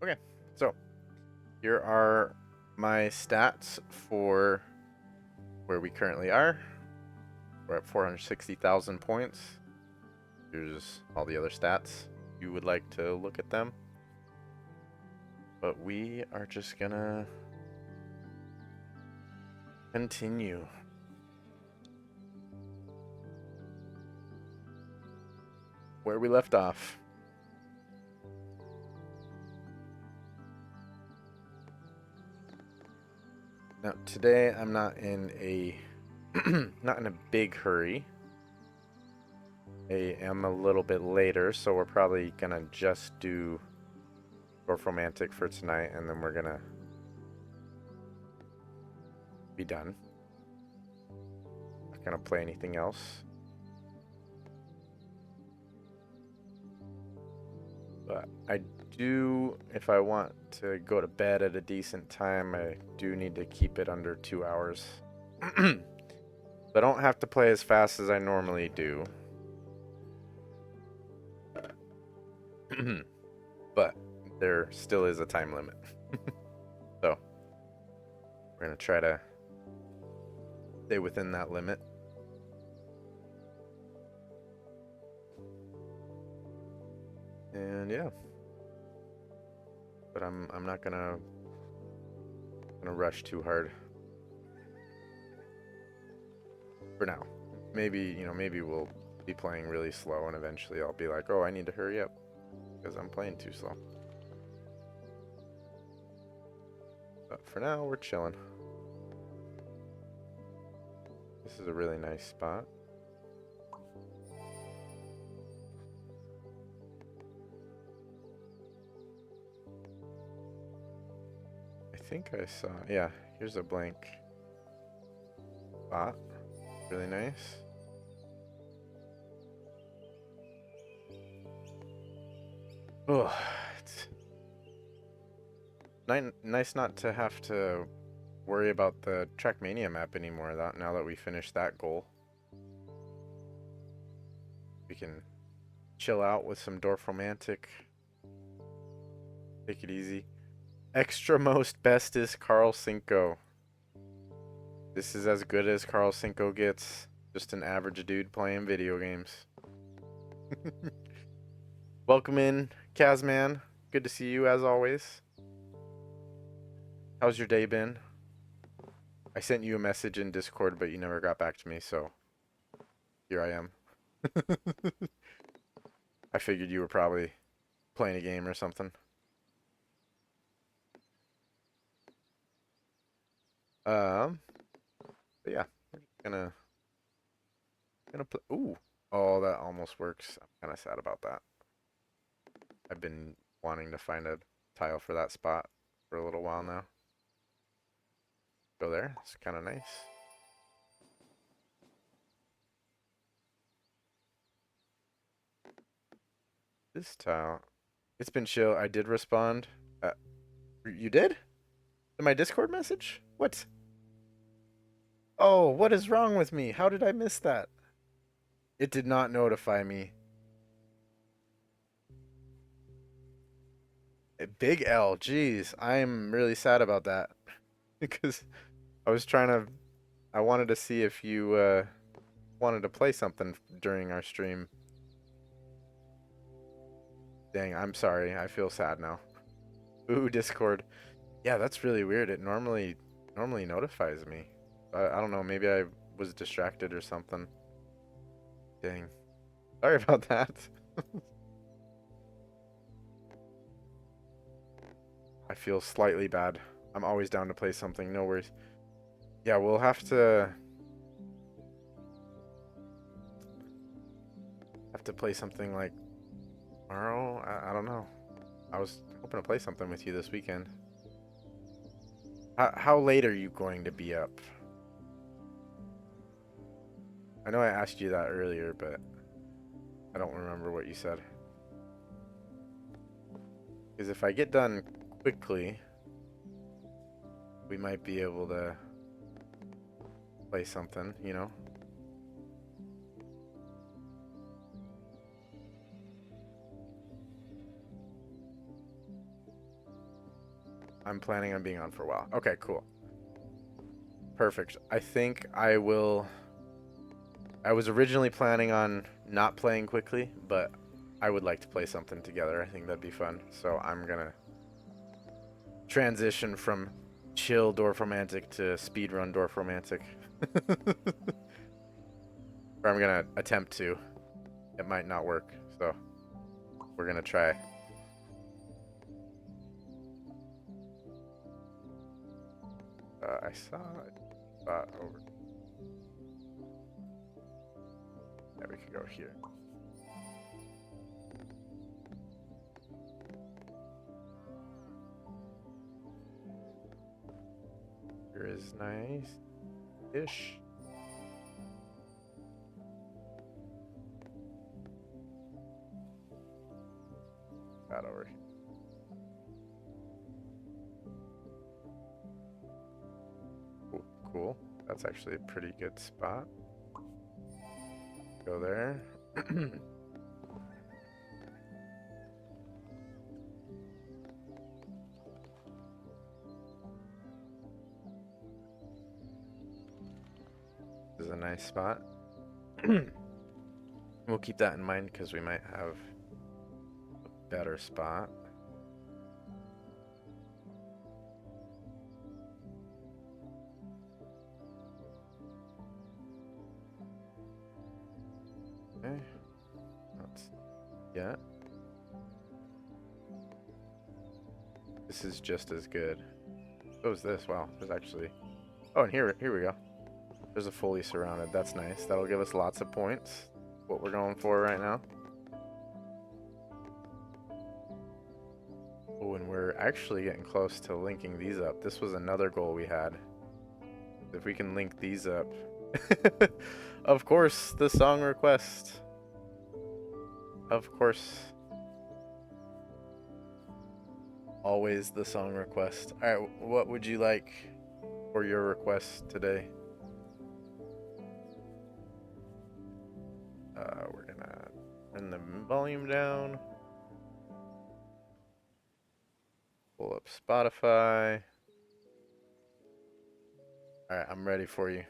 Okay, so here are my stats for where we currently are. We're at 460,000 points. Here's all the other stats. You would like to look at them. But we are just gonna continue. Where we left off. Now today I'm not in a not in a big hurry. I am a little bit later, so we're probably gonna just do Dorfromantik for tonight, and then we're gonna be done. Not gonna play anything else. But I do, if I want to go to bed at a decent time, I do need to keep it under 2 hours. I don't have to play as fast as I normally do. But there still is a time limit. So we're going to try to stay within that limit. And yeah. But I'm not gonna rush too hard for now. Maybe, maybe we'll be playing really slow and eventually I'll be like, oh, I need to hurry up because I'm playing too slow. But for now, we're chilling. This is a really nice spot. I think I saw, yeah, here's a blank spot. Really nice. Oh, it's nice not to have to worry about the Trackmania map anymore. Now that we finished that goal, we can chill out with some Dorfromantik. Take it easy. Extra most bestest Carl Cinco. This is as good as Carl Cinco gets. Just an average dude playing video games. Welcome in, Kazman. Good to see you as always. How's your day been? I sent you a message in Discord, but you never got back to me, so here I am. I figured you were probably playing a game or something. But yeah, we're just gonna play. Ooh, oh, that almost works. I'm kind of sad about that. I've been wanting to find a tile for that spot for a little while now. Go there. It's kind of nice. This tile. It's been chill. I did respond. You did? To my Discord message? What? Oh, what is wrong with me? How did I miss that? It did not notify me. Big L. Jeez. I'm really sad about that. Because I wanted to see if you wanted to play something during our stream. Dang, I'm sorry. I feel sad now. Ooh, Discord. Yeah, that's really weird. It normally notifies me. I don't know. Maybe I was distracted or something. Dang. Sorry about that. I feel slightly bad. I'm always down to play something. No worries. Yeah, we'll have to play something like tomorrow. I don't know. I was hoping to play something with you this weekend. How late are you going to be up? I know I asked you that earlier, but I don't remember what you said. Because if I get done quickly, we might be able to play something, you know? I'm planning on being on for a while. Okay, cool. Perfect. I think I will. I was originally planning on not playing quickly, but I would like to play something together. I think that'd be fun. So I'm gonna transition from chill Dorfromantik to speedrun Dorfromantik. Or I'm gonna attempt to. It might not work, so we're gonna try. I saw a spot over. Yeah, we could go here. Here is nice-ish. Got over here. Cool, cool. That's actually a pretty good spot. Go there. This is a nice spot. We'll keep that in mind because we might have a better spot. Okay. Not yet. This is just as good. So is this. Wow. There's actually. Oh, and here we go. There's a fully surrounded. That's nice. That'll give us lots of points. What we're going for right now. Oh, and we're actually getting close to linking these up. This was another goal we had. If we can link these up. Of course, the song request. Of course. Always the song request. All right, what would you like for your request today? We're gonna turn the volume down. Pull up Spotify. All right, I'm ready for you.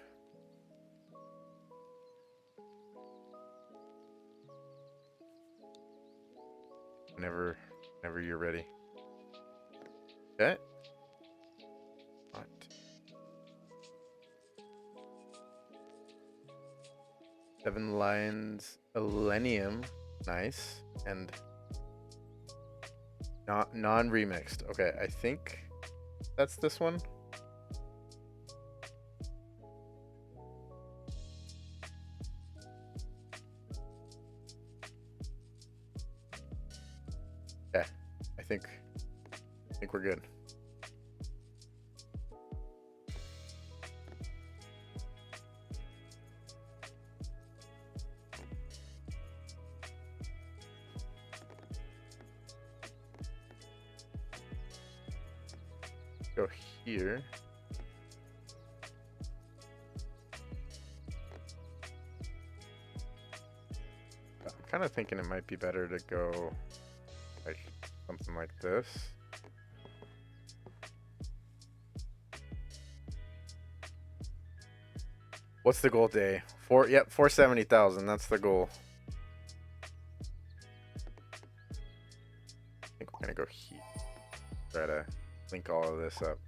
Whenever you're ready. Okay. What? 7 Lions Millennium. Nice. And not non-remixed. Okay, I think that's this one. Yeah, I think we're good. Go here. I'm kind of thinking it might be better to go like something like this. What's the goal day? 470,000. That's the goal. I think we're gonna go here. Try to link all of this up.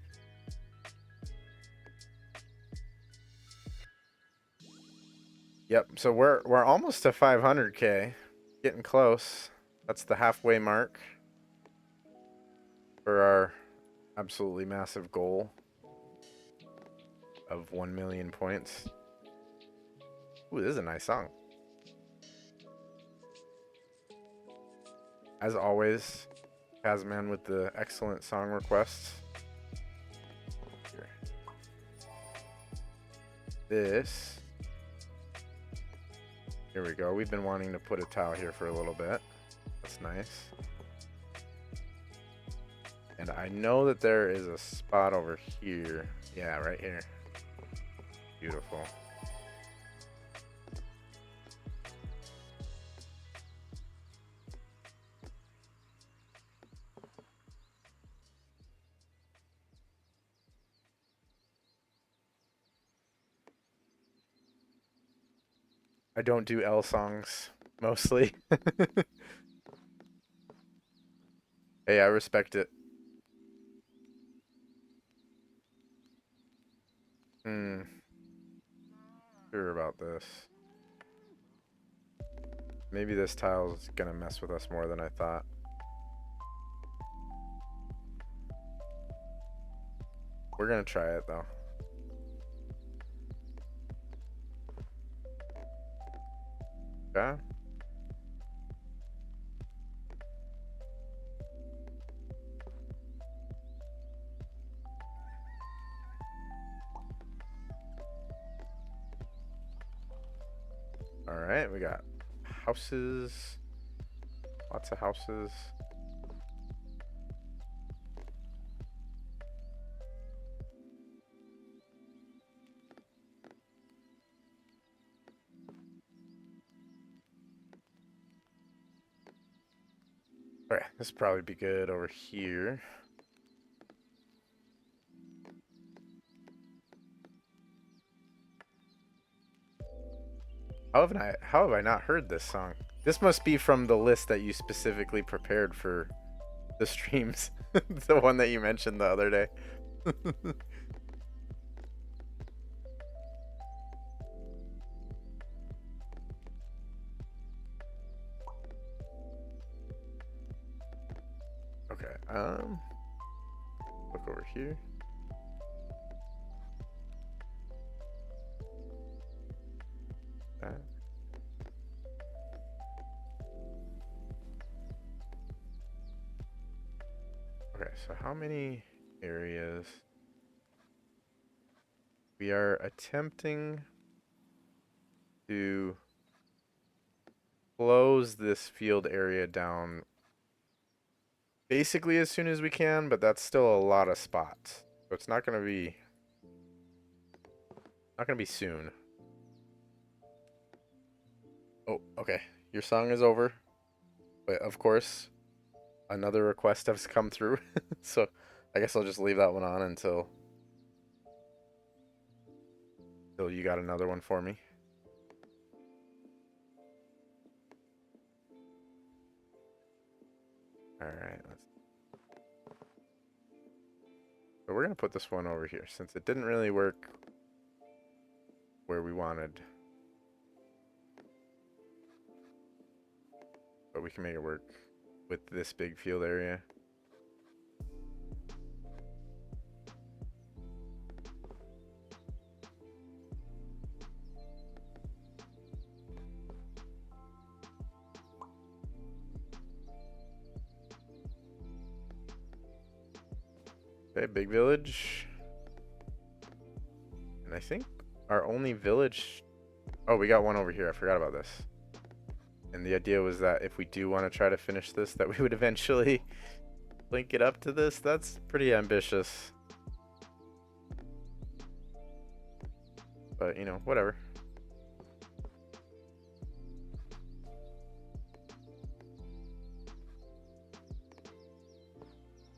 Yep. So we're almost to 500K. Getting close. That's the halfway mark for our absolutely massive goal of 1 million points. Ooh, this is a nice song. As always, Kazman with the excellent song requests. Here. This. Here we go. We've been wanting to put a towel here for a little bit. That's nice. And I know that there is a spot over here. Yeah, right here. Beautiful. I don't do L songs mostly. Hey, I respect it. Hmm, sure about this. Maybe this tile's gonna mess with us more than I thought. We're gonna try it though. Okay. All right, we got houses. Lots of houses. Okay, this will probably be good over here. How have I not heard this song? This must be from the list that you specifically prepared for the streams. The one that you mentioned the other day. Okay, look over here. That. Okay, so how many areas? We are attempting to close this field area down basically as soon as we can, but that's still a lot of spots. So it's not gonna be soon. Oh, okay. Your song is over. But of course, another request has come through. So I guess I'll just leave that one on until you got another one for me. All right, so we're gonna put this one over here since it didn't really work where we wanted, but we can make it work with this big field area. Okay, big village. And I think our only village... Oh, we got one over here. I forgot about this. And the idea was that if we do want to try to finish this, that we would eventually link it up to this. That's pretty ambitious. But, you know, whatever.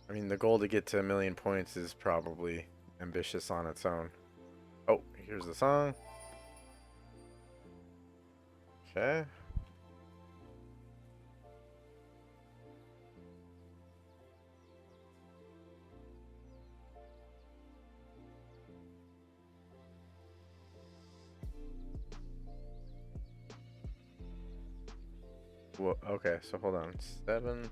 I mean, the goal to get to 1,000,000 points is probably ambitious on its own. Oh, here's the song. Okay. Well, okay, so hold on. 7.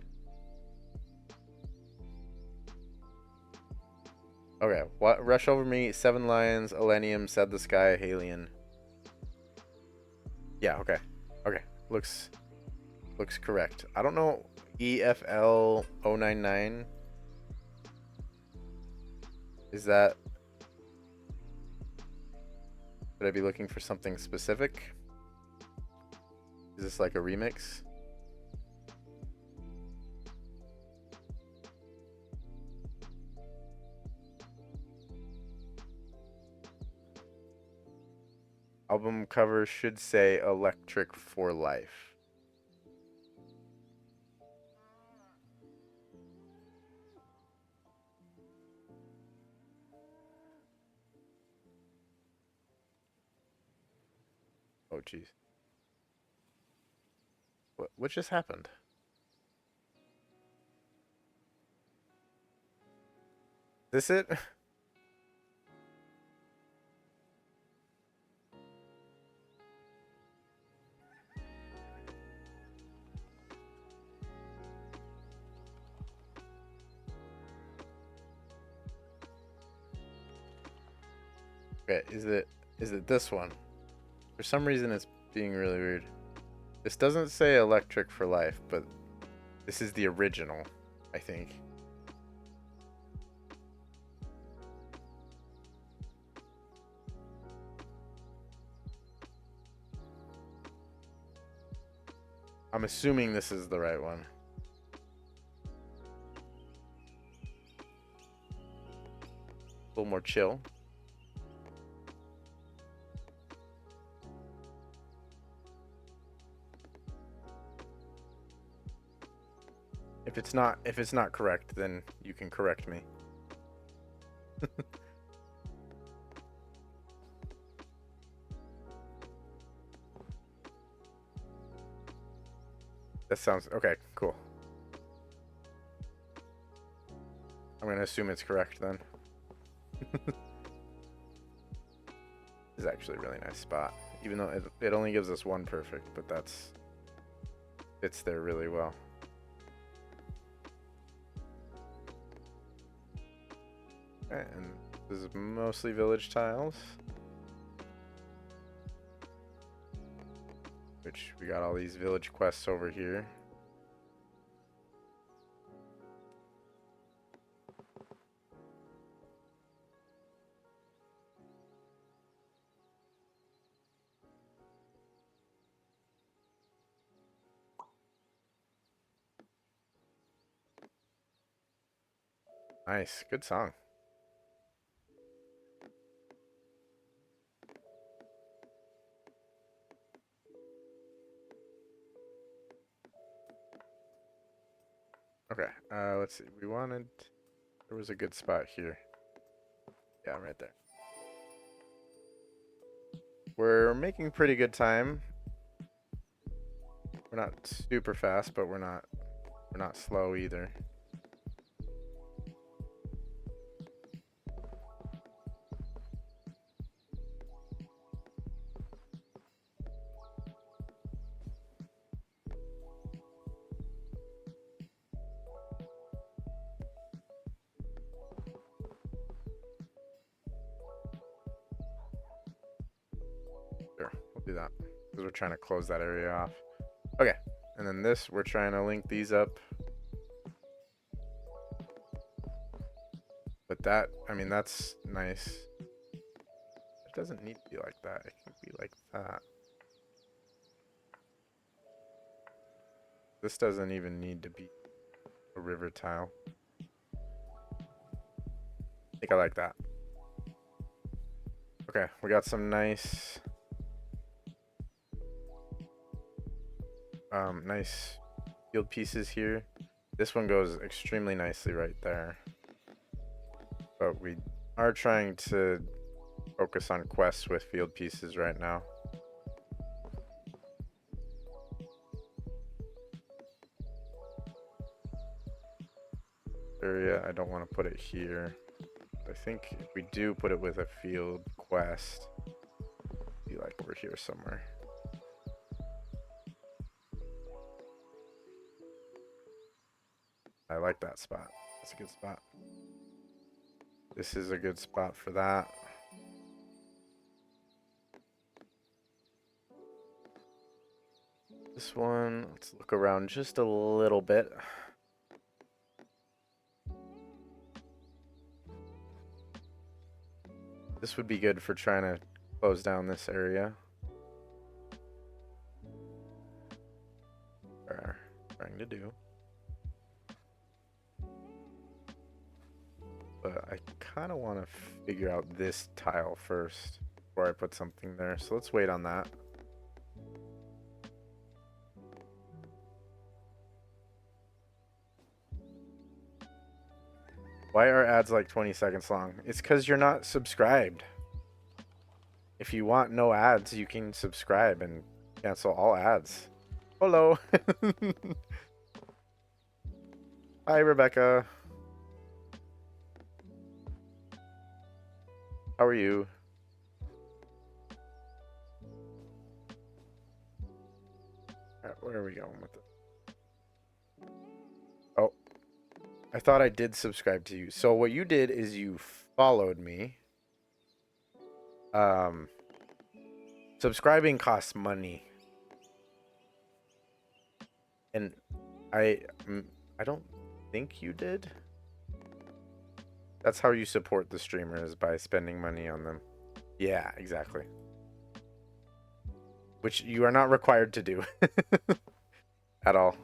Okay, what? Rush over me. 7 lions. Elenium. Said the sky. Halion. Yeah. Okay. Okay. Looks correct. I don't know. EFL 099. Is that? Should I be looking for something specific? Is this like a remix? Album cover should say Electric for Life. Oh, jeez. What just happened? This it? Okay, is it this one? For some reason it's being really weird. This doesn't say electric for life, but this is the original, I think. I'm assuming this is the right one. A little more chill. If it's not correct, then you can correct me. That sounds okay, cool. I'm gonna assume it's correct then. This is actually a really nice spot. Even though it only gives us one perfect, but that's fits there really well. Okay, and this is mostly village tiles. Which we got all these village quests over here. Nice, good song. Okay, let's see. There was a good spot here. Yeah, right there. We're making pretty good time. We're not super fast, but we're not slow either. Sure, we'll do that because we're trying to close that area off. Okay, and then this, we're trying to link these up. But that, I mean, that's nice. It doesn't need to be like that. It can be like that. This doesn't even need to be a river tile. I think I like that. Okay, we got some nice nice field pieces here. This one goes extremely nicely right there. But we are trying to focus on quests with field pieces right now. Area, I don't want to put it here. I think if we do put it with a field quest, it'd be like over here somewhere. I like that spot. That's a good spot. This is a good spot for that. This one, let's look around just a little bit. This would be good for trying to close down this area. We're trying to do. But I kind of want to figure out this tile first before I put something there. So let's wait on that. Why are ads like 20 seconds long? It's because you're not subscribed. If you want no ads, you can subscribe and cancel all ads. Hello. Hi, Rebecca. How are you? Where are we going with it? Oh, I thought I did subscribe to you. So what you did is you followed me. Um, Subscribing costs money, and I, I don't think you did. That's how you support the streamers, by spending money on them. Yeah, exactly. Which you are not required to do at all.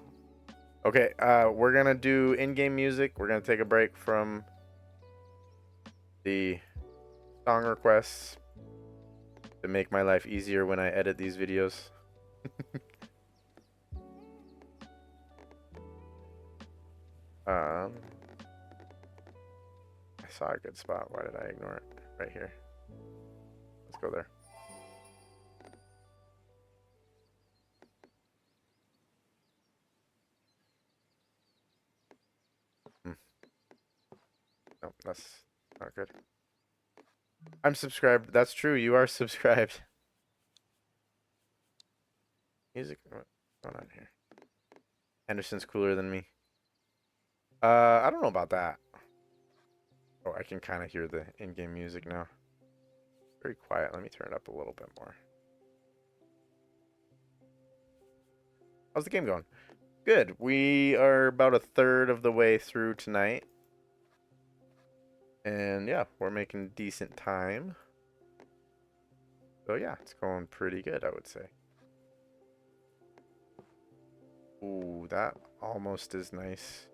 Okay, we're gonna do in-game music. We're gonna take a break from the song requests to make my life easier when I edit these videos. I saw a good spot. Why did I ignore it? Right here. Let's go there. No, that's not good. I'm subscribed. That's true. You are subscribed. Music. What's going on here? Henderson's cooler than me. I don't know about that. Oh, I can kind of hear the in-game music now. Very quiet. Let me turn it up a little bit more. How's the game going? Good. We are about a third of the way through tonight. And yeah, we're making decent time. So yeah, it's going pretty good, I would say. Ooh, that almost is nice.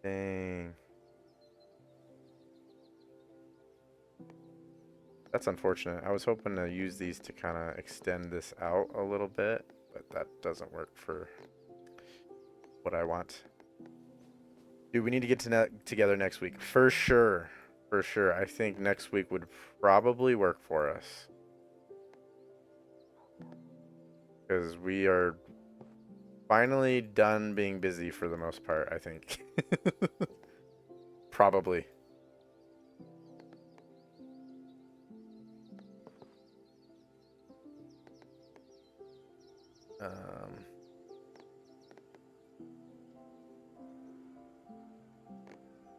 Dang. That's unfortunate. I was hoping to use these to kind of extend this out a little bit, but that doesn't work for what I want. Dude, we need to get together next week. For sure. For sure. I think next week would probably work for us. Because we are finally done being busy for the most part, I think. Probably.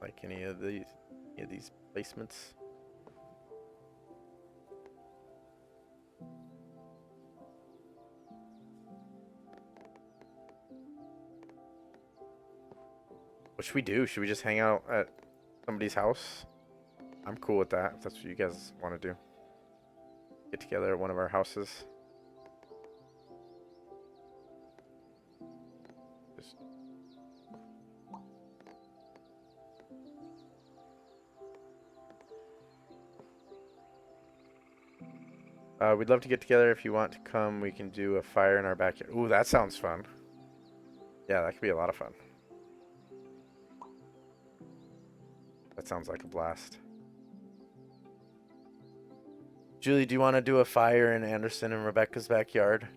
Like any of these placements. What should we do? Should we just hang out at somebody's house? I'm cool with that, if that's what you guys want to do. Get together at one of our houses. Just... we'd love to get together. If you want to come, we can do a fire in our backyard. Ooh, that sounds fun. Yeah, that could be a lot of fun. That sounds like a blast. Julie, do you want to do a fire in Anderson and Rebecca's backyard?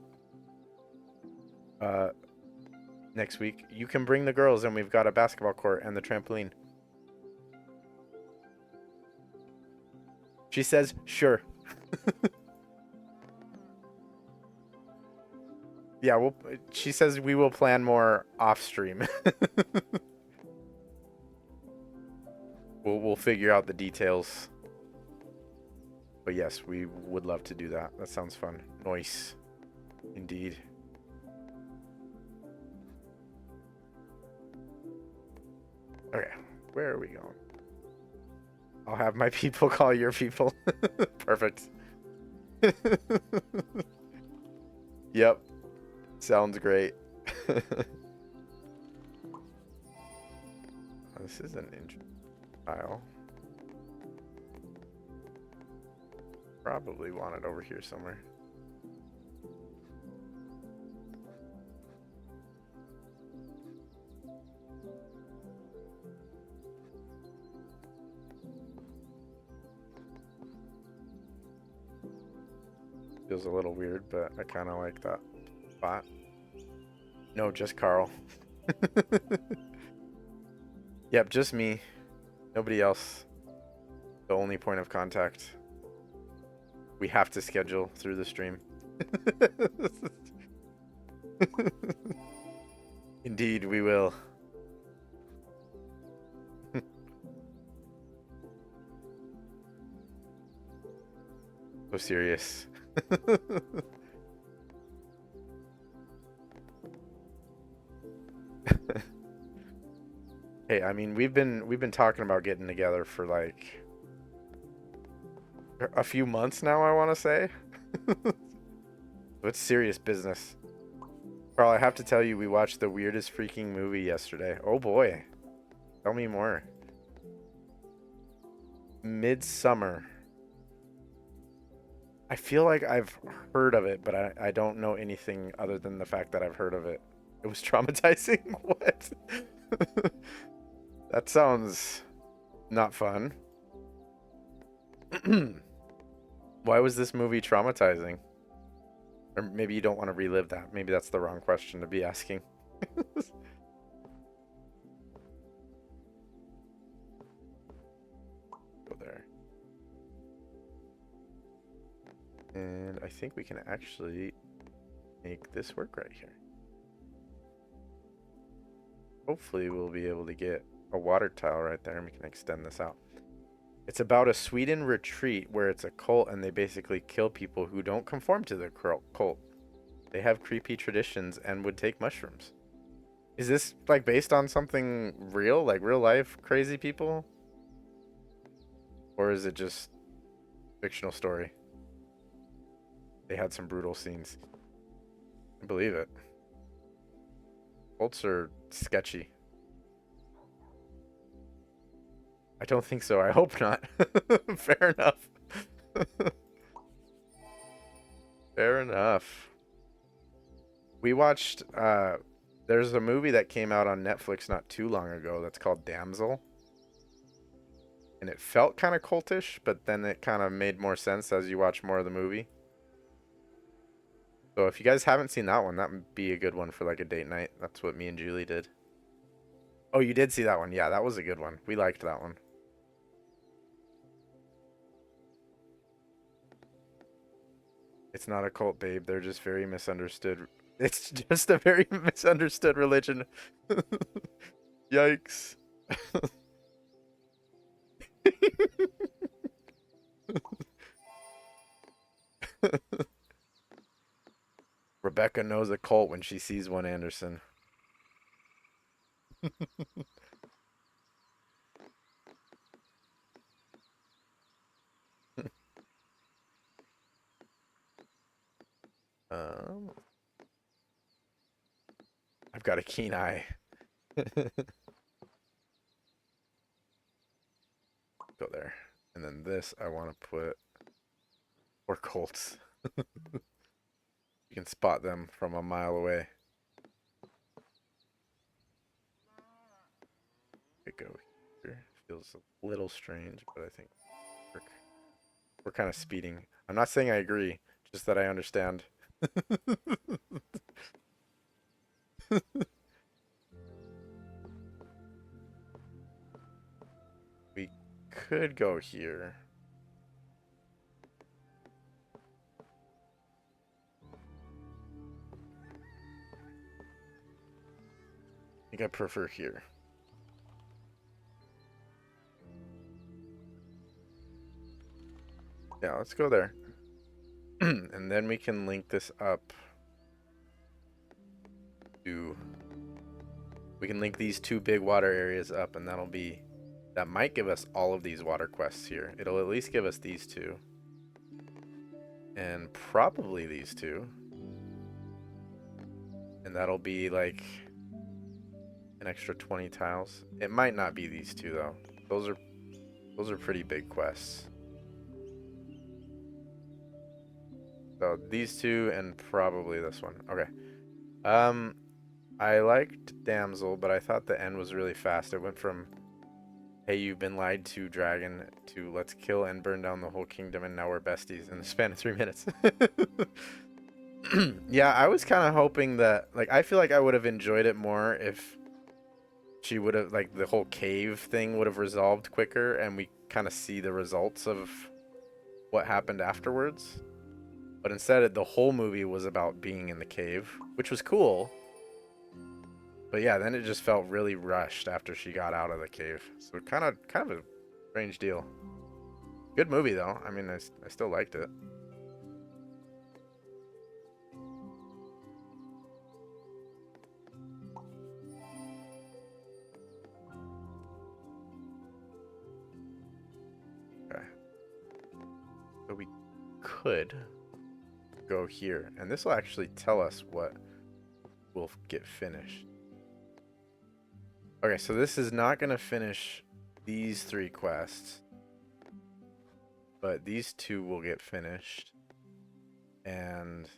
Next week. You can bring the girls, and we've got a basketball court and the trampoline. She says, sure. Yeah, she says we will plan more off stream. We'll figure out the details. But yes, we would love to do that. That sounds fun. Nice. Indeed. Okay, where are we going? I'll have my people call your people. Perfect. Yep. Sounds great. This is an interesting file. Probably want it over here somewhere. Feels a little weird, but I kind of like that spot. No, just Carl. Yep, just me. Nobody else. The only point of contact. We have to schedule through the stream. Indeed, we will. So serious. Hey, I mean, we've been talking about getting together for like a few months now, I want to say. It's serious business. Carl, I have to tell you, we watched the weirdest freaking movie yesterday. Oh boy. Tell me more. Midsummer. I feel like I've heard of it, but I don't know anything other than the fact that I've heard of it. It was traumatizing? What? That sounds not fun. Why was this movie traumatizing? Or maybe you don't want to relive that. Maybe that's the wrong question to be asking. Go there. And I think we can actually make this work right here. Hopefully we'll be able to get a water tower right there and we can extend this out. It's about a Sweden retreat where it's a cult and they basically kill people who don't conform to the cult. They have creepy traditions and would take mushrooms. Is this like based on something real, like real life crazy people? Or is it just fictional story? They had some brutal scenes. I believe it. Cults are sketchy. I don't think so. I hope not. Fair enough. Fair enough. We watched, there's a movie that came out on Netflix not too long ago that's called Damsel. And it felt kind of cultish, but then it kind of made more sense as you watch more of the movie. So if you guys haven't seen that one, that would be a good one for like a date night. That's what me and Julie did. Oh, you did see that one? Yeah, that was a good one. We liked that one. It's not a cult, babe. They're just very misunderstood. It's just a very misunderstood religion. Yikes. Rebecca knows a cult when she sees one, Anderson. um, I've got a keen eye. Go there. And then this I want to put for colts. You can spot them from a mile away. It go here. Feels a little strange, but I think we're kind of speeding. I'm not saying I agree, just that I understand. We could go here. I think I prefer here. Yeah, let's go there. And then we can link this up to... We can link these two big water areas up, and that'll be... That might give us all of these water quests here. It'll at least give us these two. And probably these two. And that'll be like an extra 20 tiles. It might not be these two though. Those are pretty big quests. So these two and probably this one. Okay. I liked Damsel, but I thought the end was really fast. It went from Hey, you've been lied to, dragon, to let's kill and burn down the whole kingdom, and now we're besties in the span of 3 minutes. Yeah, I was kind of hoping that, like, I feel like I would have enjoyed it more if she would have, like, the whole cave thing would have resolved quicker and we kind of see the results of what happened afterwards. But instead, the whole movie was about being in the cave, which was cool. But yeah, then it just felt really rushed after she got out of the cave. So kind of a strange deal. Good movie though. I mean, I still liked it. Okay. So we could go here, and this will actually tell us what will get finished. Okay, so this is not going to finish these 3 quests, but these 2 will get finished, and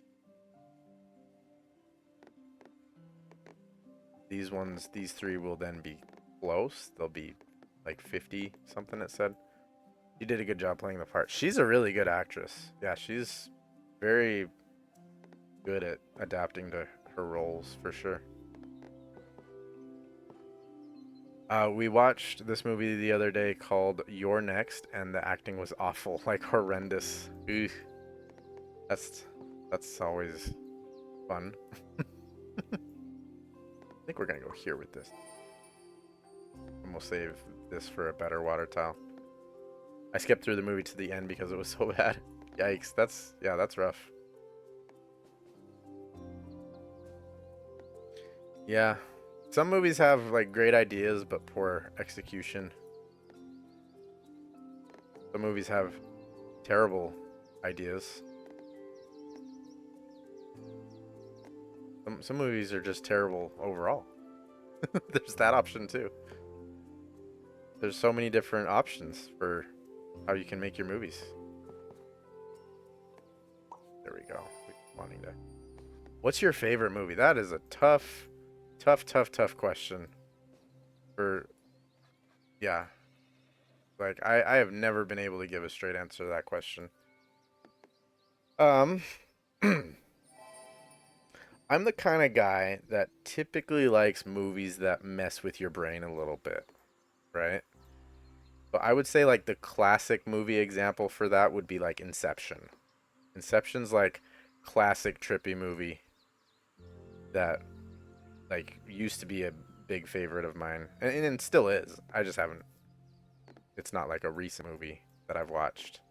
these 3 will then be close. They'll be like 50 something, it said. You did a good job playing the part. She's a really good actress. Yeah, she's very good at adapting to her roles for sure. We watched this movie the other day called You're Next, and the acting was awful, like horrendous. Ugh. That's always fun. I think we're gonna go here with this. And we'll save this for a better water tile. I skipped through the movie to the end because it was so bad. Yikes, that's rough. Yeah. Some movies have like great ideas but poor execution. Some movies have terrible ideas. Some movies are just terrible overall. There's that option too. There's so many different options for how you can make your movies. There we go. Wanting to. What's your favorite movie? That is a tough question. For yeah, like I have never been able to give a straight answer to that question. Um, I'm the kind of guy that typically likes movies that mess with your brain a little bit, right? But I would say like the classic movie example for that would be like Inception. Inception's like classic trippy movie that like used to be a big favorite of mine, and still is. I just haven't. It's not like a recent movie that I've watched.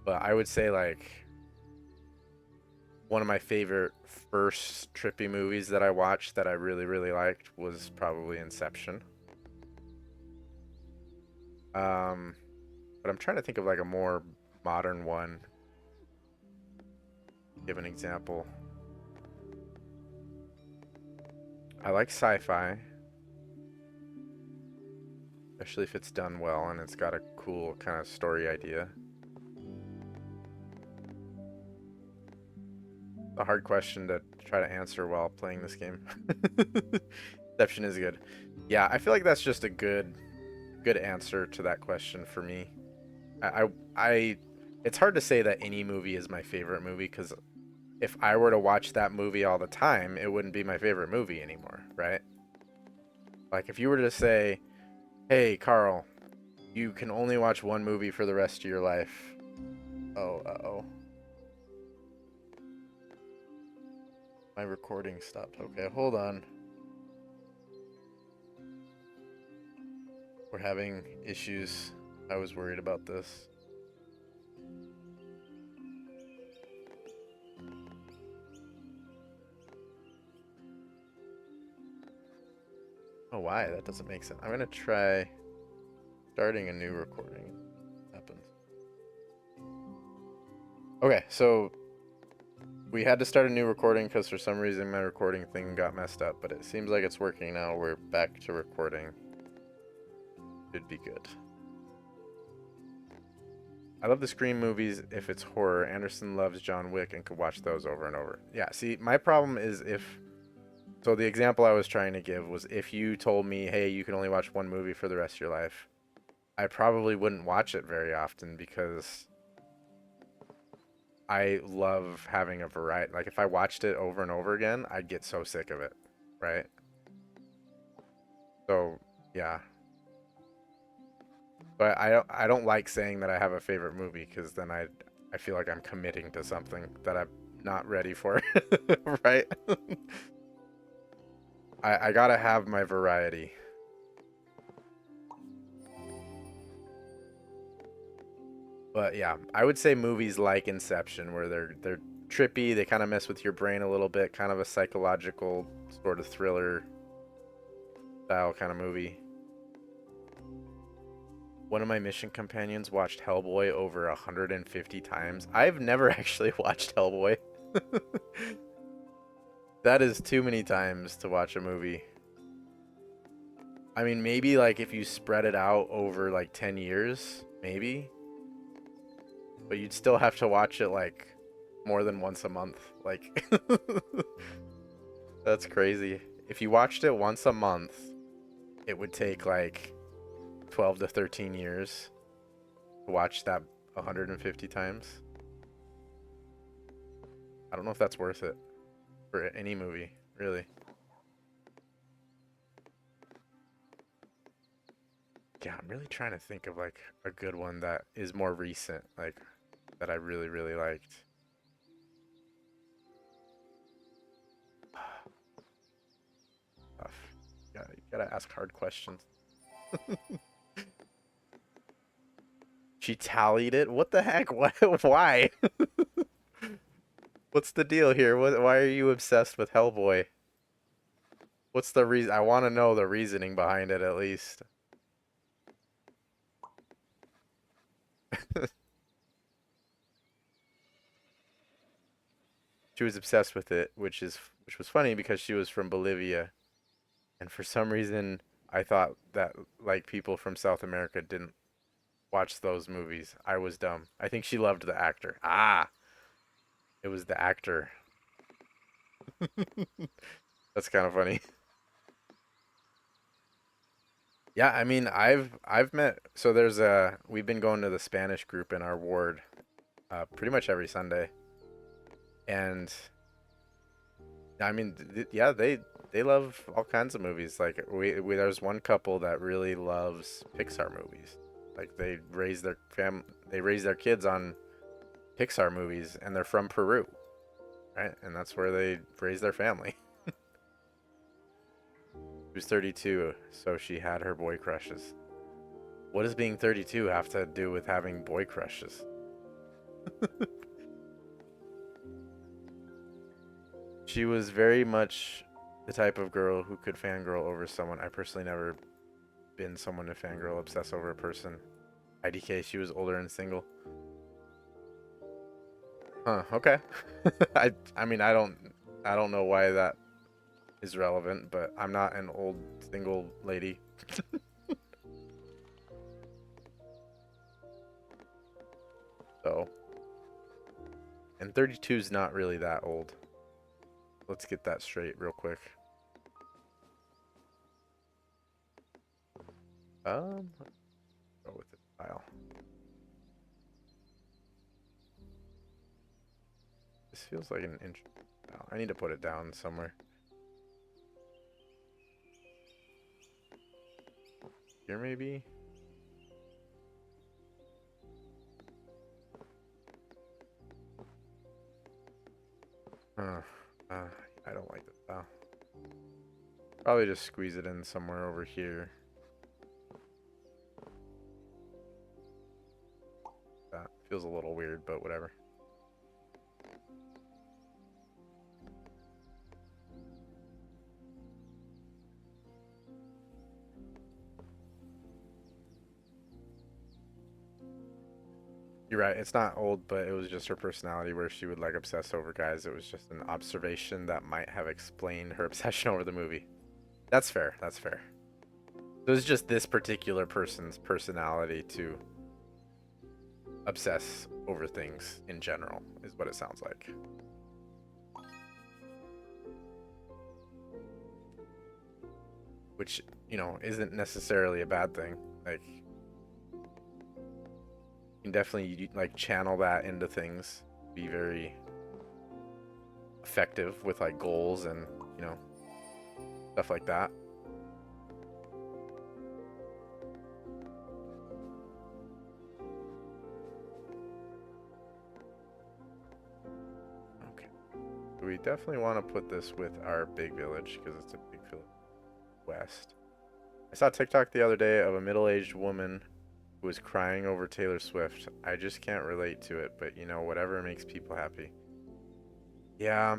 But I would say like one of my favorite first trippy movies that I watched that I really liked was probably Inception. Um, but I'm trying to think of like a more modern one. Give an example. I like sci-fi, especially if it's done well and it's got a cool kind of story idea. A hard question to try to answer while playing this game. Inception is good. Yeah, I feel like that's just a good answer to that question for me. I it's hard to say that any movie is my favorite movie because if I were to watch that movie all the time, it wouldn't be my favorite movie anymore, right? Like if you were to say, "Hey, Carl, you can only watch one movie for the rest of your life." Oh, uh-oh. My recording stopped. Okay, hold on. We're having issues. I was worried about this. Oh, why? That doesn't make sense. I'm gonna try starting a new recording. Happens. Okay, so we had to start a new recording because for some reason my recording thing got messed up, but it seems like it's working now. We're back to recording. Should be good. I love the Scream movies if it's horror. Anderson loves John Wick and could watch those over and over. Yeah, see, my problem is if So the example I was trying to give was if you told me, hey, you can only watch one movie for the rest of your life, I probably wouldn't watch it very often because I love having a variety. Like if I watched it over and over again, I'd get so sick of it, right? So yeah, but I don't like saying that I have a favorite movie because then I feel like I'm committing to something that I'm not ready for, right? I gotta have my variety. But yeah, I would say movies like Inception, where they're trippy, they kind of mess with your brain a little bit, kind of a psychological sort of thriller style kind of movie. One of my mission companions watched Hellboy over 150 times. I've never actually watched Hellboy. That is too many times to watch a movie. I mean, maybe like if you spread it out over like 10 years, maybe. But you'd still have to watch it like more than once a month. Like, that's crazy. If you watched it once a month, it would take like 12 to 13 years to watch that 150 times. I don't know if that's worth it for any movie, really. Yeah, I'm really trying to think of like a good one that is more recent, like that I really, really liked. Tough. You gotta ask hard questions. She tallied it? What the heck? What? Why? What's the deal here? Why are you obsessed with Hellboy? What's the reason? I want to know the reasoning behind it at least. She was obsessed with it, which was funny because she was from Bolivia, and for some reason I thought that like people from South America didn't watch those movies. I was dumb. I think she loved the actor. Ah, it was the actor. That's kind of funny. Yeah, I mean, I've met so there's a we've been going to the Spanish group in our ward pretty much every Sunday. And I mean, yeah, they love all kinds of movies. Like we there's one couple that really loves Pixar movies. Like they raise their kids on Pixar movies, and they're from Peru, right? And that's where they raise their family. She was 32, so she had her boy crushes. What does being 32 have to do with having boy crushes? She was very much the type of girl who could fangirl over someone. I personally never been someone to fangirl obsess over a person. IDK, she was older and single. Huh, okay. I mean I don't know why that is relevant, but I'm not an old single lady. So, and 32 is not really that old. Let's get that straight real quick. Let's go with the style. This feels like an inch. Oh, I need to put it down somewhere. Here maybe? Uh, I don't like the style. Probably just squeeze it in somewhere over here. That feels a little weird, but whatever. You're right. It's not old, but it was just her personality where she would like obsess over guys. It was just an observation that might have explained her obsession over the movie. That's fair. That's fair. It was just this particular person's personality to obsess over things in general, is what it sounds like. which, you know, isn't necessarily a bad thing. Like, you can definitely like channel that into things, be very effective with like goals and, you know, stuff like that. Okay. We definitely want to put this with our big village because it's a big village west. I saw TikTok the other day of a middle-aged woman who was crying over Taylor Swift. I just can't relate to it, but you know, whatever makes people happy. Yeah,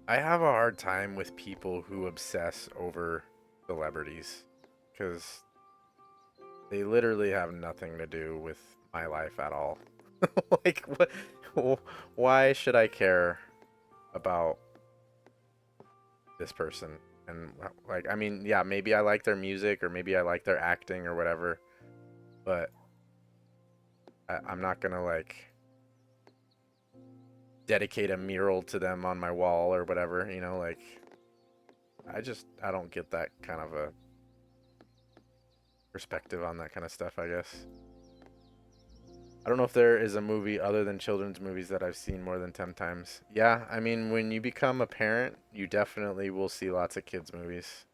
I have a hard time with people who obsess over celebrities because they literally have nothing to do with my life at all. Like, what? Why should I care about this person? And like, I mean, yeah, maybe I like their music or maybe I like their acting or whatever, but I'm not gonna like dedicate a mural to them on my wall or whatever, you know, like I don't get that kind of a perspective on that kind of stuff, I guess. I don't know if there is a movie other than children's movies that I've seen more than 10 times. Yeah, I mean, when you become a parent, you definitely will see lots of kids' movies.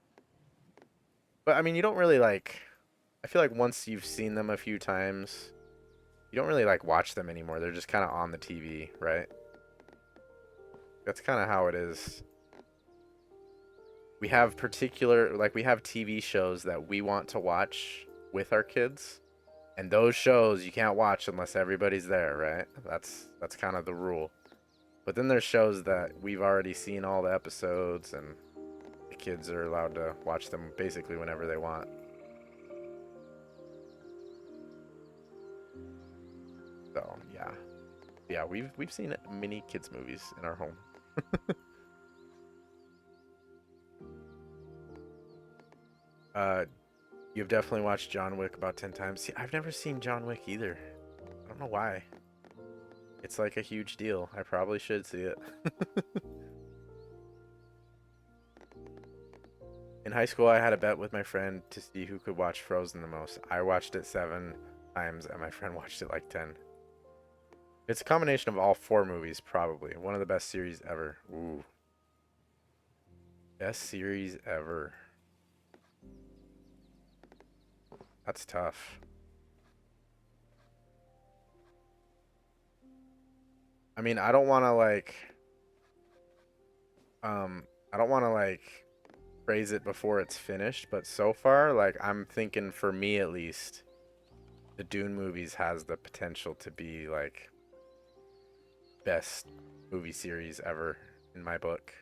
But I mean, you don't really like, I feel like once you've seen them a few times, you don't really like watch them anymore. They're just kind of on the TV, right? That's kind of how it is. We have we have TV shows that we want to watch with our kids. And those shows you can't watch unless everybody's there, right? That's kind of the rule. But then there's shows that we've already seen all the episodes and the kids are allowed to watch them basically whenever they want. So, yeah. Yeah, we've seen many kids movies in our home. Uh you've definitely watched John Wick about 10 times. See, I've never seen John Wick either. I don't know why. It's like a huge deal. I probably should see it. In high school, I had a bet with my friend to see who could watch Frozen the most. I watched it 7 times, and my friend watched it like 10. It's a combination of all four movies, probably. One of the best series ever. Ooh. Best series ever. That's tough. I mean, I don't want to like praise it before it's finished, but so far, like, I'm thinking for me at least, the Dune movies has the potential to be like best movie series ever in my book.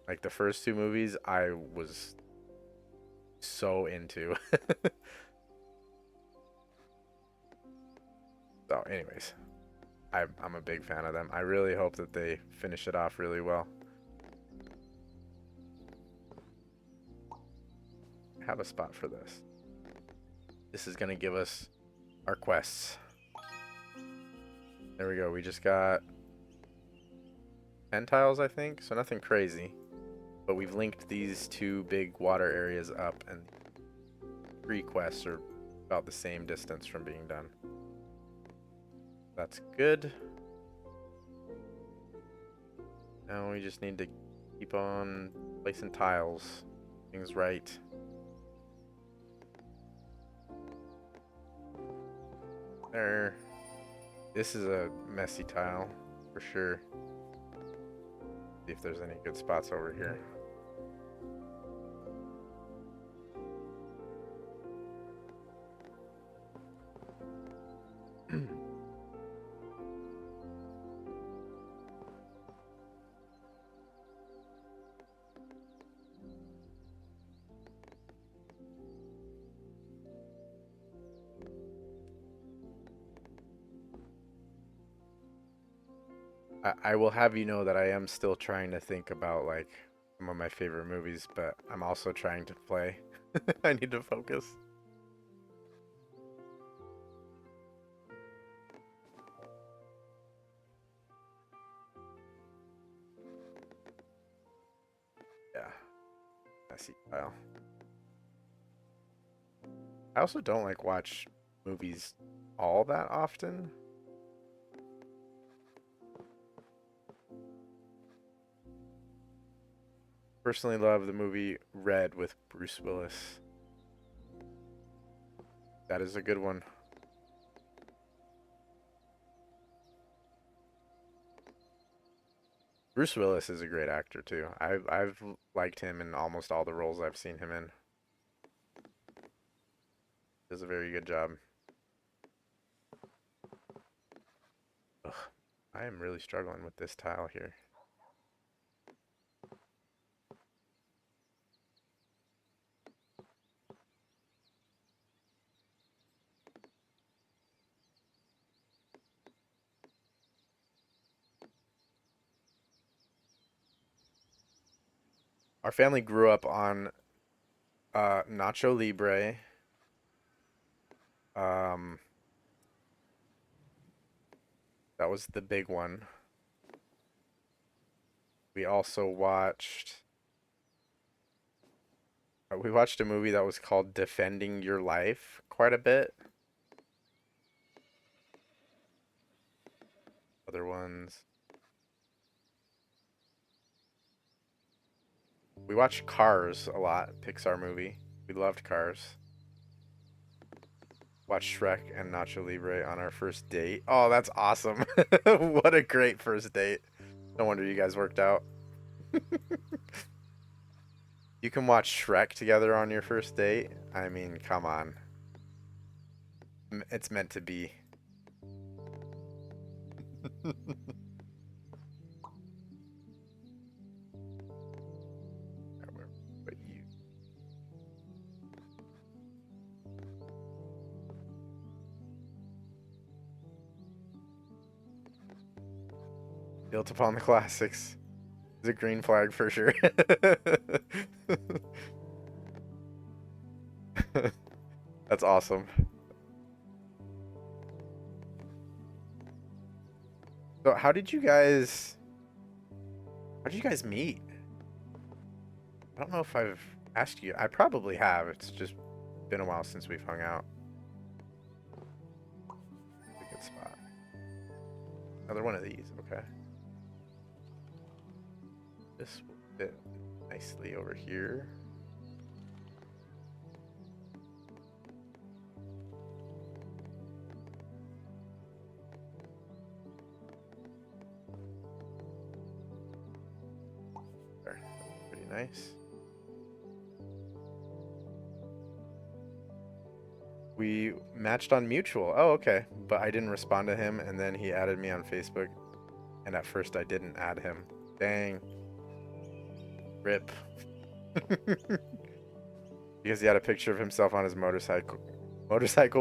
Like the first two movies I was so into. So anyways, I'm a big fan of them. I really hope that they finish it off really well. I have a spot for this. This is gonna give us our quests. There we go. We just got 10 tiles, I think, so nothing crazy. But we've linked these two big water areas up, and 3 quests are about the same distance from being done. That's good. Now we just need to keep on placing tiles. Things right. There. This is a messy tile, for sure. See if there's any good spots over here. I will have you know that I am still trying to think about like some of my favorite movies, but I'm also trying to play. I need to focus. Yeah, Messy file. I also don't like watch movies all that often. Personally love the movie Red with Bruce Willis. That is a good one. Bruce Willis is a great actor too. I've liked him in almost all the roles I've seen him in. Does a very good job. Ugh, I am really struggling with this tile here. Our family grew up on Nacho Libre. Um, that was the big one. We also watched a movie that was called Defending Your Life quite a bit. Other ones. We watched Cars a lot, Pixar movie. We loved Cars. Watched Shrek and Nacho Libre on our first date. Oh, that's awesome. What a great first date. No wonder you guys worked out. You can watch Shrek together on your first date? I mean, come on. It's meant to be. But you. Built upon the classics. It's a green flag for sure. That's awesome. So how did you guys meet? I don't know if I've asked you. I probably have. It's just been a while since we've hung out. It's a good spot. Another one of these, okay. This will fit nicely over here. There. Pretty nice. We matched on mutual. Oh, okay. But I didn't respond to him, and then he added me on Facebook. And at first I didn't add him. Dang. Rip. Because he had a picture of himself on his motorcycle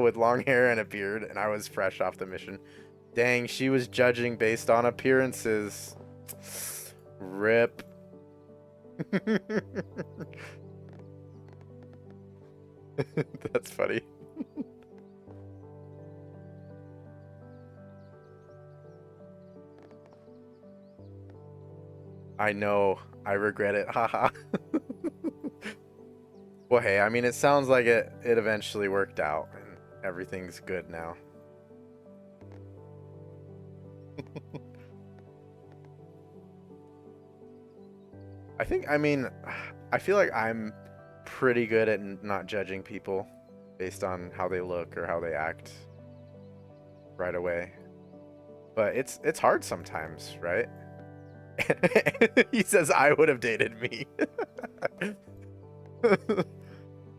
with long hair and a beard, and I was fresh off the mission. Dang, she was judging based on appearances. Rip. That's funny. I know. I regret it. Haha. Well, hey, I mean, it sounds like it eventually worked out and everything's good now. I mean, I feel like I'm pretty good at not judging people based on how they look or how they act right away. But it's hard sometimes, right? He says I would have dated me.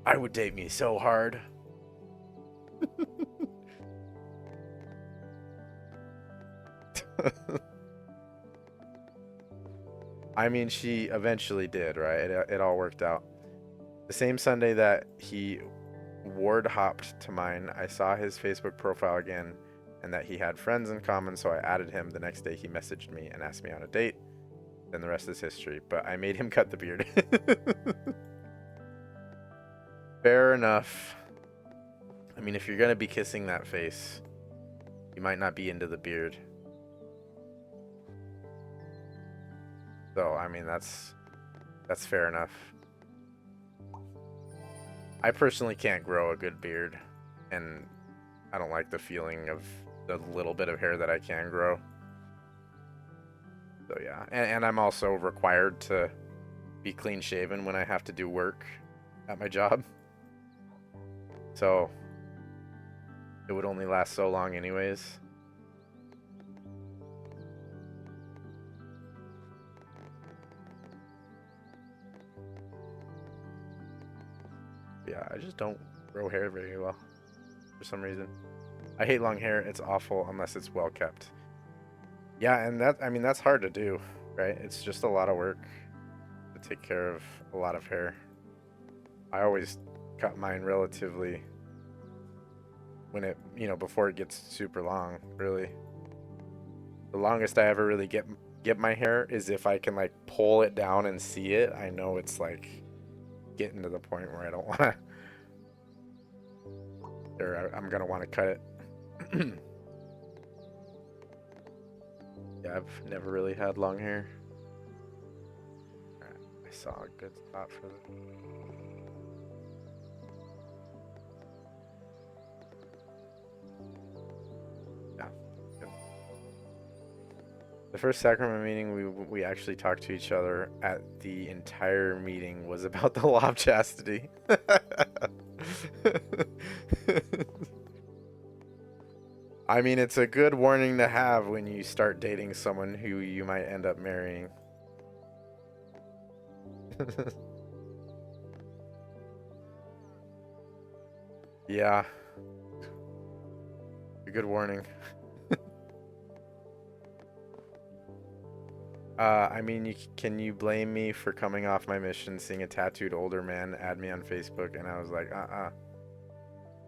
I would date me so hard. I mean, she eventually did, right? It all worked out. The same Sunday that he ward hopped to mine, I saw his Facebook profile again and that he had friends in common, so I added him. The next day he messaged me and asked me on a date. Then the rest is history, but I made him cut the beard. Fair enough. I mean, if you're gonna be kissing that face, you might not be into the beard. So, I mean, that's fair enough. I personally can't grow a good beard, and I don't like the feeling of the little bit of hair that I can grow. So yeah, and I'm also required to be clean shaven when I have to do work at my job. So it would only last so long anyways. Yeah, I just don't grow hair very well for some reason. I hate long hair. It's awful unless it's well kept. Yeah, and I mean, that's hard to do, right? It's just a lot of work to take care of a lot of hair. I always cut mine relatively when before it gets super long, really. The longest I ever really get my hair is if I can like pull it down and see it. I know it's like getting to the point where I don't want to, or I'm gonna want to cut it. Yeah, I've never really had long hair. Alright, I saw a good spot for the. Yeah, good. The first sacrament meeting we actually talked to each other at the entire meeting was about the law of chastity. I mean, it's a good warning to have when you start dating someone who you might end up marrying. Yeah, a good warning. I mean, can you blame me for coming off my mission, seeing a tattooed older man add me on Facebook, and I was like,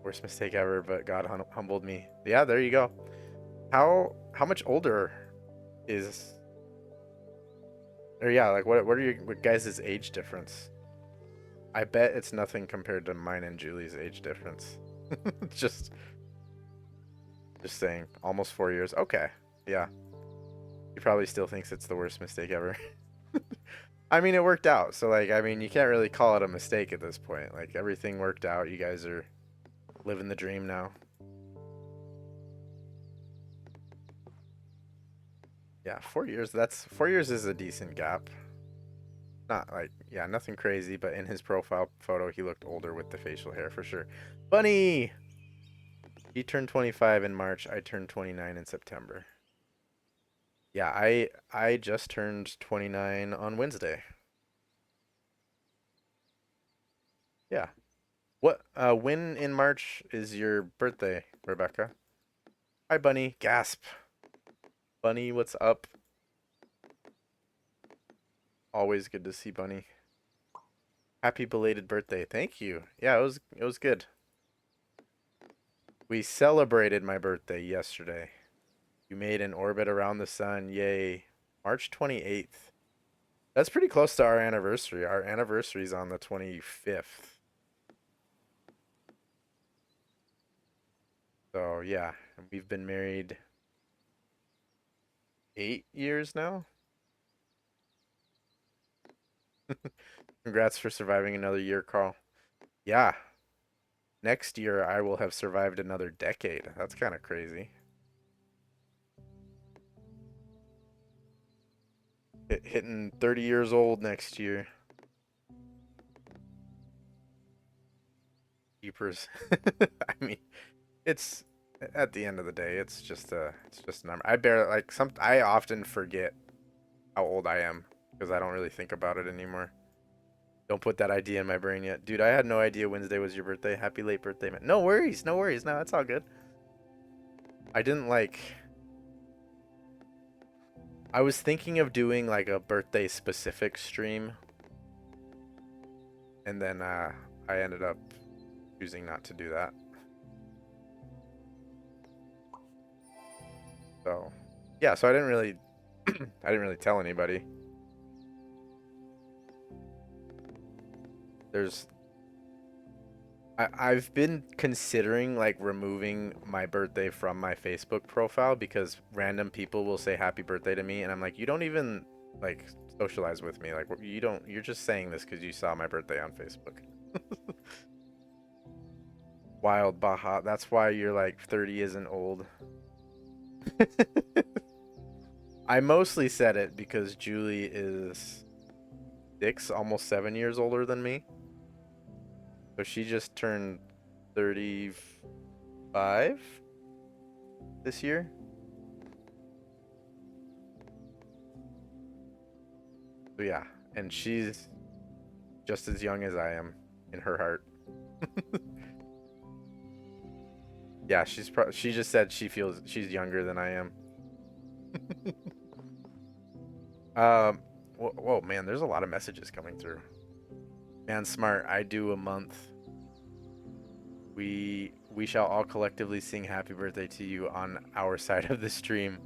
worst mistake ever, but God humbled me. Yeah, there you go. How much older is, or yeah, like what guys' age difference? I bet it's nothing compared to mine and Julie's age difference. just just saying, almost 4 years. Okay, yeah. He probably still thinks it's the worst mistake ever. I mean, it worked out. So, like, I mean, you can't really call it a mistake at this point. Like, everything worked out. You guys are living the dream now. Yeah, 4 years. 4 years is a decent gap. Not like, yeah, nothing crazy, but in his profile photo, he looked older with the facial hair for sure. Bunny! He turned 25 in March. I turned 29 in September. Yeah, I just turned 29 on Wednesday. Yeah. When in March is your birthday, Rebecca? Hi, Bunny. Gasp. Bunny, what's up? Always good to see Bunny. Happy belated birthday. Thank you. Yeah, it was good. We celebrated my birthday yesterday. You made an orbit around the sun. Yay. March 28th. That's pretty close to our anniversary. Our anniversary's on the 25th. So, yeah, we've been married 8 years now. Congrats for surviving another year, Carl. Yeah, next year I will have survived another decade. That's kind of crazy. Hitting 30 years old next year. Keepers. I mean, it's at the end of the day, it's just a number. I often forget how old I am because I don't really think about it anymore. Don't put that idea in my brain yet. Dude, I had no idea Wednesday was your birthday. Happy late birthday, man. No worries, no worries. No, it's all good. I didn't like I was thinking of doing like a birthday specific stream, and then I ended up choosing not to do that. So, yeah, so I didn't really I didn't really tell anybody. There's I've been considering like removing my birthday from my Facebook profile because random people will say happy birthday to me and I'm like, you don't even like socialize with me. Like you're just saying this because you saw my birthday on Facebook. Wild Baja. That's why you're like 30 isn't old. I mostly said it because Julie is 6, almost 7 years older than me. So she just turned 35 this year. So yeah, and she's just as young as I am in her heart. Yeah, she just said she feels she's younger than I am. Whoa, man, there's a lot of messages coming through. Man, smart. I do a month. We shall all collectively sing happy birthday to you on our side of the stream.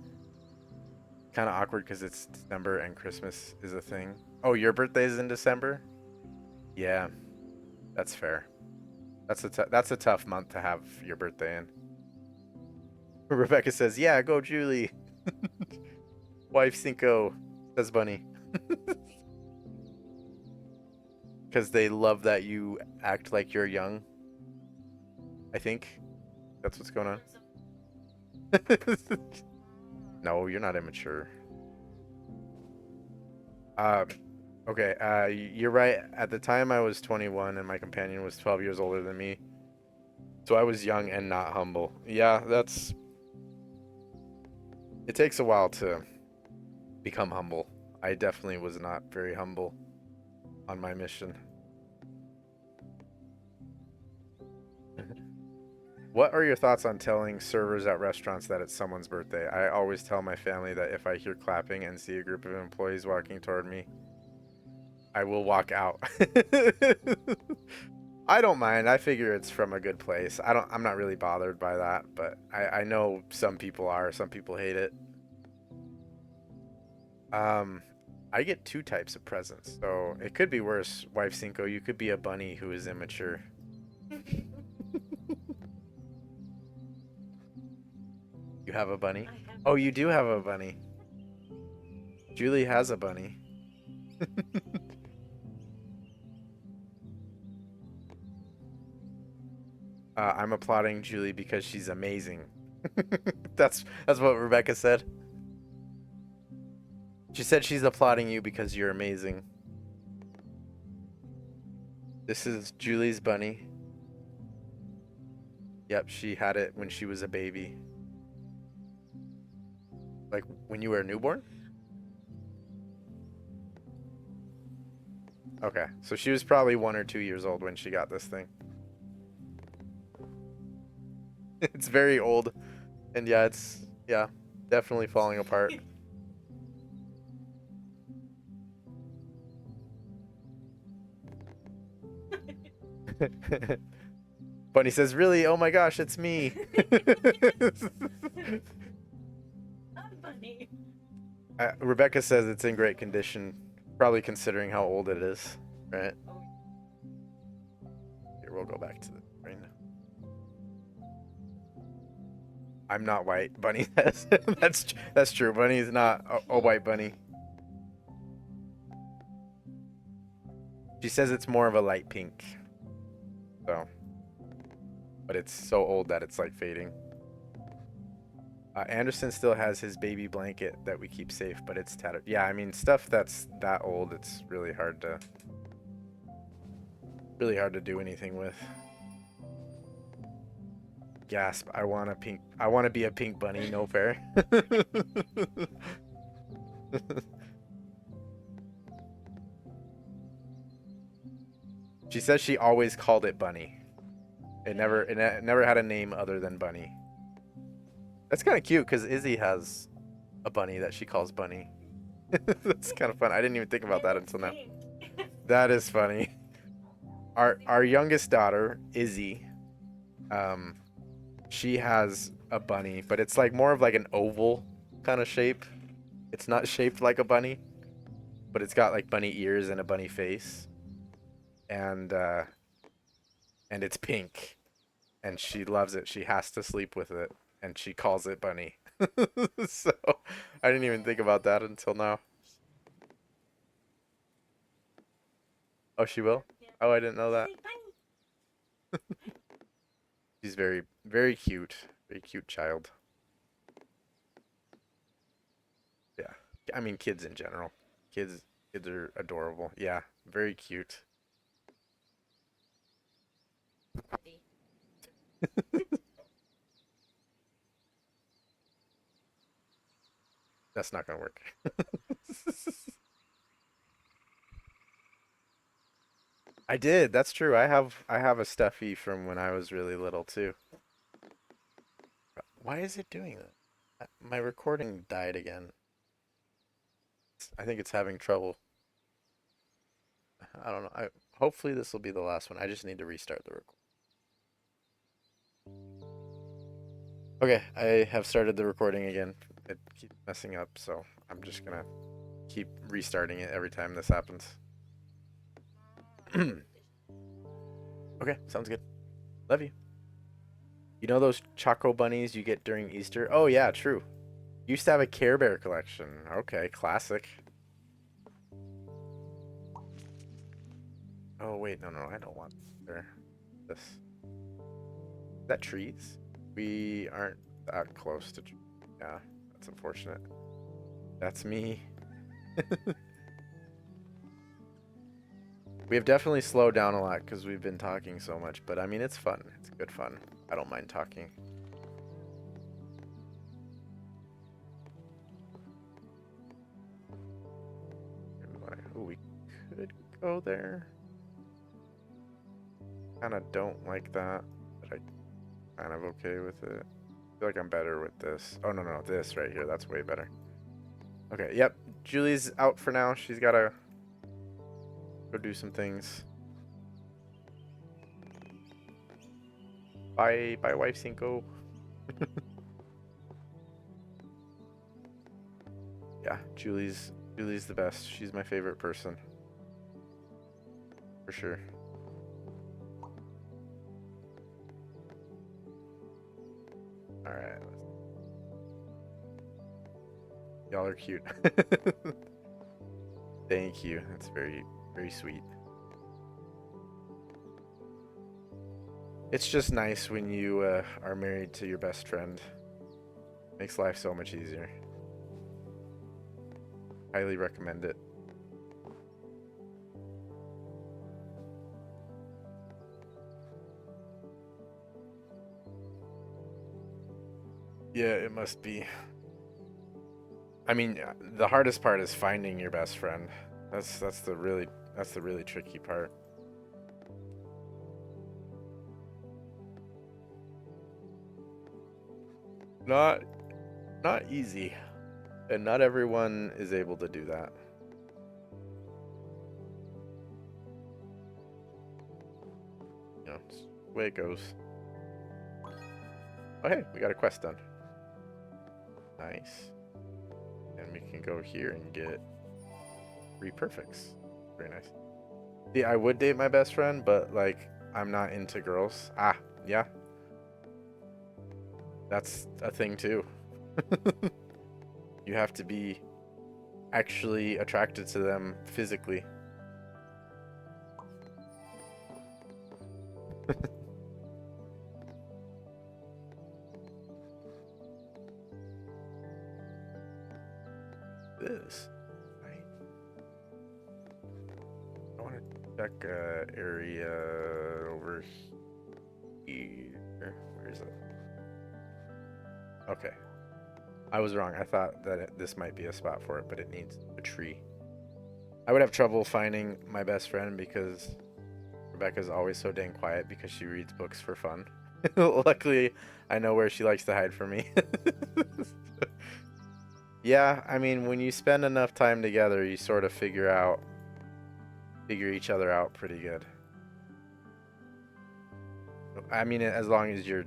Kind of awkward because it's December and Christmas is a thing. Oh, your birthday is in December? Yeah, that's fair. That's a tough month to have your birthday in. Rebecca says, "Yeah, go Julie." Wife Cinco says Bunny. Because they love that you act like you're young. I think that's what's going on. No, you're not immature. Um, okay, you're right. At the time, I was 21 and my companion was 12 years older than me. So I was young and not humble. Yeah, it takes a while to become humble. I definitely was not very humble on my mission. What are your thoughts on telling servers at restaurants that it's someone's birthday? I always tell my family that if I hear clapping and see a group of employees walking toward me, I will walk out. I don't mind. I figure it's from a good place. I'm not really bothered by that, but I know some people are. Some people hate it. Um, I get two types of presents, so it could be worse. Wife Cinco, you could be a bunny who is immature. You have a bunny? Oh, you do have a bunny. Julie has a bunny. I'm applauding Julie because she's amazing. That's what Rebecca said. She said she's applauding you because you're amazing. This is Julie's bunny. Yep, she had it when she was a baby. Like when you were a newborn? Okay, so she was probably 1 or 2 years old when she got this thing. It's very old. And yeah, it's definitely falling apart. Bunny says, "Really? Oh my gosh, it's me." Bunny. Rebecca says it's in great condition, probably considering how old it is, right? Here, we'll go back to the screen. I'm not white. Bunny says that's true. Bunny's not a white bunny. She says it's more of a light pink. So, but it's so old that it's like fading. Anderson still has his baby blanket that we keep safe, but it's tattered. Yeah, I mean stuff that's that old, it's really hard to do anything with. Gasp! I want a pink. I want to be a pink bunny. No fair. She says she always called it Bunny. It never had a name other than Bunny. That's kind of cute because Izzy has a bunny that she calls Bunny. That's kind of fun. I didn't even think about that until now. That is funny. Our youngest daughter, Izzy, she has a bunny, but it's like more of like an oval kind of shape. It's not shaped like a bunny, but it's got like bunny ears and a bunny face. And it's pink. And she loves it. She has to sleep with it, and she calls it Bunny. So I didn't even think about that until now. Oh, she will? Oh, I didn't know that. She's very, very cute. Very cute child. Yeah. I mean, kids in general. Kids, kids are adorable. Yeah, very cute. That's not gonna work. I did. That's true. I have a stuffy from when I was really little too. Why is it doing that? My recording died again. I think it's having trouble. I don't know. Hopefully this will be the last one. I just need to restart the record. Okay, I have started the recording again. It keeps messing up, so I'm just gonna keep restarting it every time this happens. Okay, sounds good. Love you. You know those Choco Bunnies you get during Easter? Oh yeah, true. Used to have a Care Bear collection. Okay, classic. Oh wait, no, I don't want there. This. Is that trees? We aren't that close to. Yeah, that's unfortunate. That's me. We have definitely slowed down a lot because we've been talking so much, but I mean, it's fun. It's good fun. I don't mind talking. Oh, we could go there. Kind of don't like that, but I'm kind of okay with it. I feel like I'm better with this. Oh, no, this right here. That's way better. Okay, yep. Julie's out for now. She's got to go do some things. Bye, bye, wife Cinco. Yeah, Julie's the best. She's my favorite person. For sure. Alright. Y'all are cute. Thank you. That's very, very sweet. It's just nice when you are married to your best friend. Makes life so much easier. Highly recommend it. Yeah, it must be. I mean, the hardest part is finding your best friend. That's the really tricky part. Not not easy, and not everyone is able to do that. You know, it's the way it goes. Oh hey, we got a quest done. Nice. And we can go here and get 3 perfects. Very nice. See, I would date my best friend, but like I'm not into girls. Ah, yeah, that's a thing too. You have to be actually attracted to them physically. This. Right. I want to check area over here. Where is it? Okay. I was wrong. I thought that this might be a spot for it, but it needs a tree. I would have trouble finding my best friend because Rebecca's always so dang quiet because she reads books for fun. Luckily, I know where she likes to hide from me. Yeah, I mean, when you spend enough time together, you sort of figure each other out pretty good. I mean, as long as you're,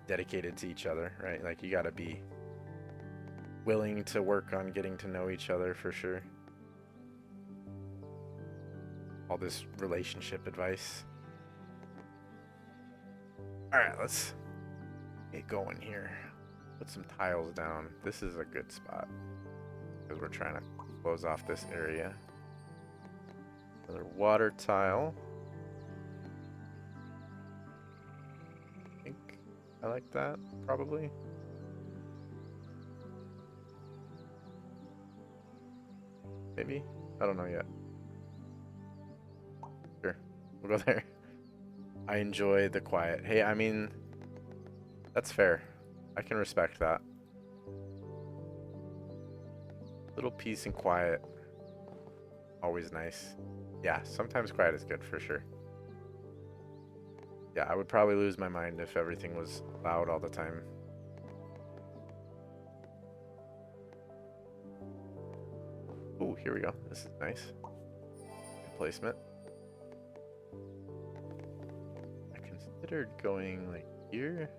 dedicated to each other, right? Like, you gotta be willing to work on getting to know each other for sure. All this relationship advice. All right, let's get going here. Put some tiles down. This is a good spot because we're trying to close off this area. 'Another water tile. I like that, probably. Maybe? I don't know yet. Sure. We'll go there. I enjoy the quiet. Hey, I mean, that's fair. I can respect that. Little peace and quiet. Always nice. Yeah, sometimes quiet is good for sure. Yeah, I would probably lose my mind if everything was loud all the time. Oh, here we go. This is nice. Good placement. I considered going like here.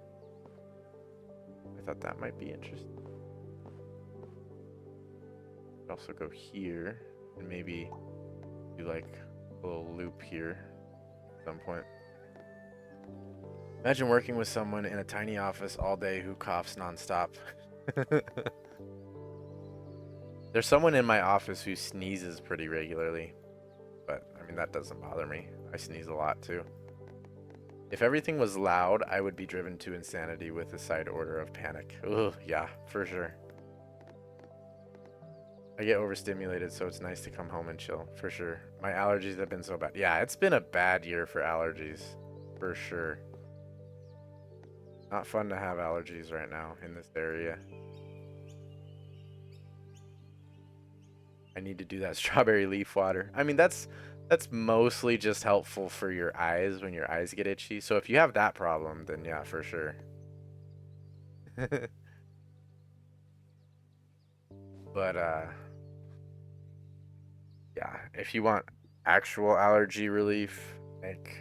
I thought that might be interesting. Could also go here and maybe do like a little loop here at some point. Imagine working with someone in a tiny office all day who coughs nonstop. There's someone in my office who sneezes pretty regularly, but I mean, that doesn't bother me. I sneeze a lot too. If everything was loud, I would be driven to insanity with a side order of panic. Ugh, yeah, for sure. I get overstimulated, so it's nice to come home and chill, for sure. My allergies have been so bad. Yeah, it's been a bad year for allergies, for sure. Not fun to have allergies right now in this area. I need to do that strawberry leaf water. I mean, that's mostly just helpful for your eyes when your eyes get itchy. So if you have that problem, then yeah, for sure. But yeah, if you want actual allergy relief, like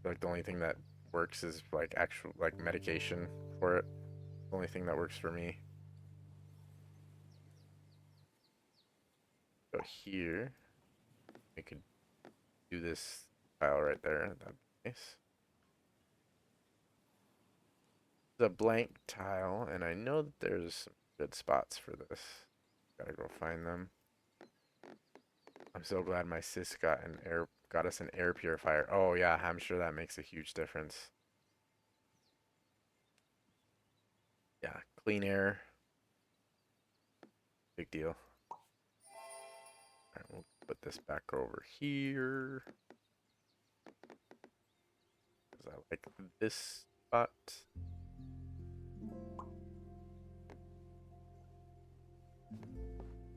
the only thing that works is like actual like medication for it. The only thing that works for me. So here, we could do this tile right there. That'd be nice. It's a blank tile, and I know that there's some good spots for this. Gotta go find them. I'm so glad my sis got us an air purifier. Oh yeah, I'm sure that makes a huge difference. Yeah, clean air. Big deal. Alright, we'll put this back over here. Because I like this spot.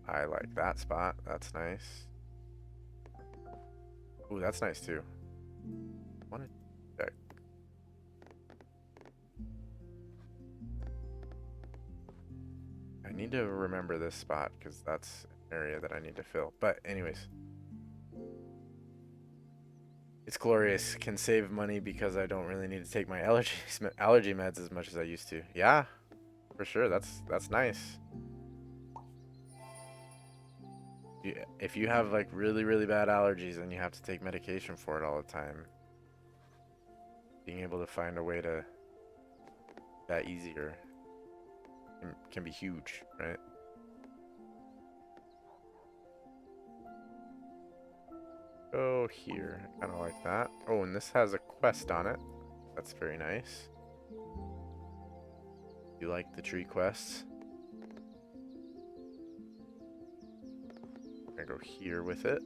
I like that spot. That's nice. Ooh, that's nice too. I want to check. I need to remember this spot because that's an area that I need to fill. But anyways. It's glorious. Can save money because I don't really need to take my allergy meds as much as I used to. Yeah, for sure. That's nice. If you have like really bad allergies and you have to take medication for it all the time, being able to find a way to that easier can be huge, right? Oh, here. I kind of like that. Oh, and this has a quest on it. That's very nice. You like the tree quests? I'm gonna go here with it.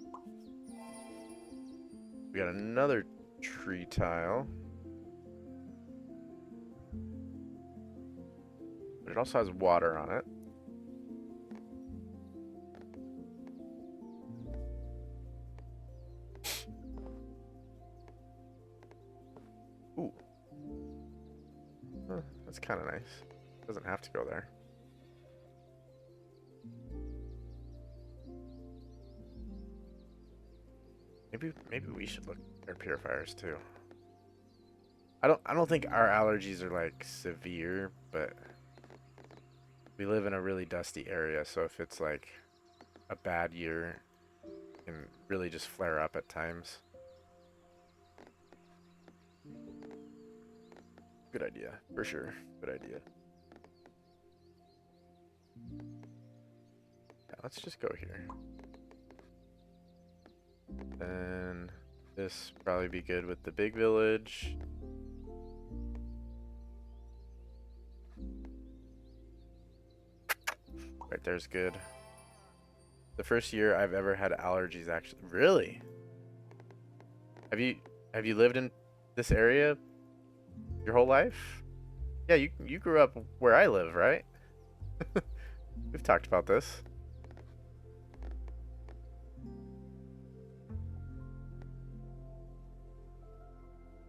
We got another tree tile. But it also has water on it. Ooh. Huh, that's kind of nice. Doesn't have to go there. Maybe we should look at air purifiers too. I don't think our allergies are like severe, but we live in a really dusty area, so if it's like a bad year, it can really just flare up at times. Good idea, for sure. Good idea. Yeah, let's just go here. Then this probably be good with the big village. Right there's good. The first year I've ever had allergies, actually. Really? Have you have you lived in this area your whole life? Yeah, you grew up where I live, right? We've talked about this.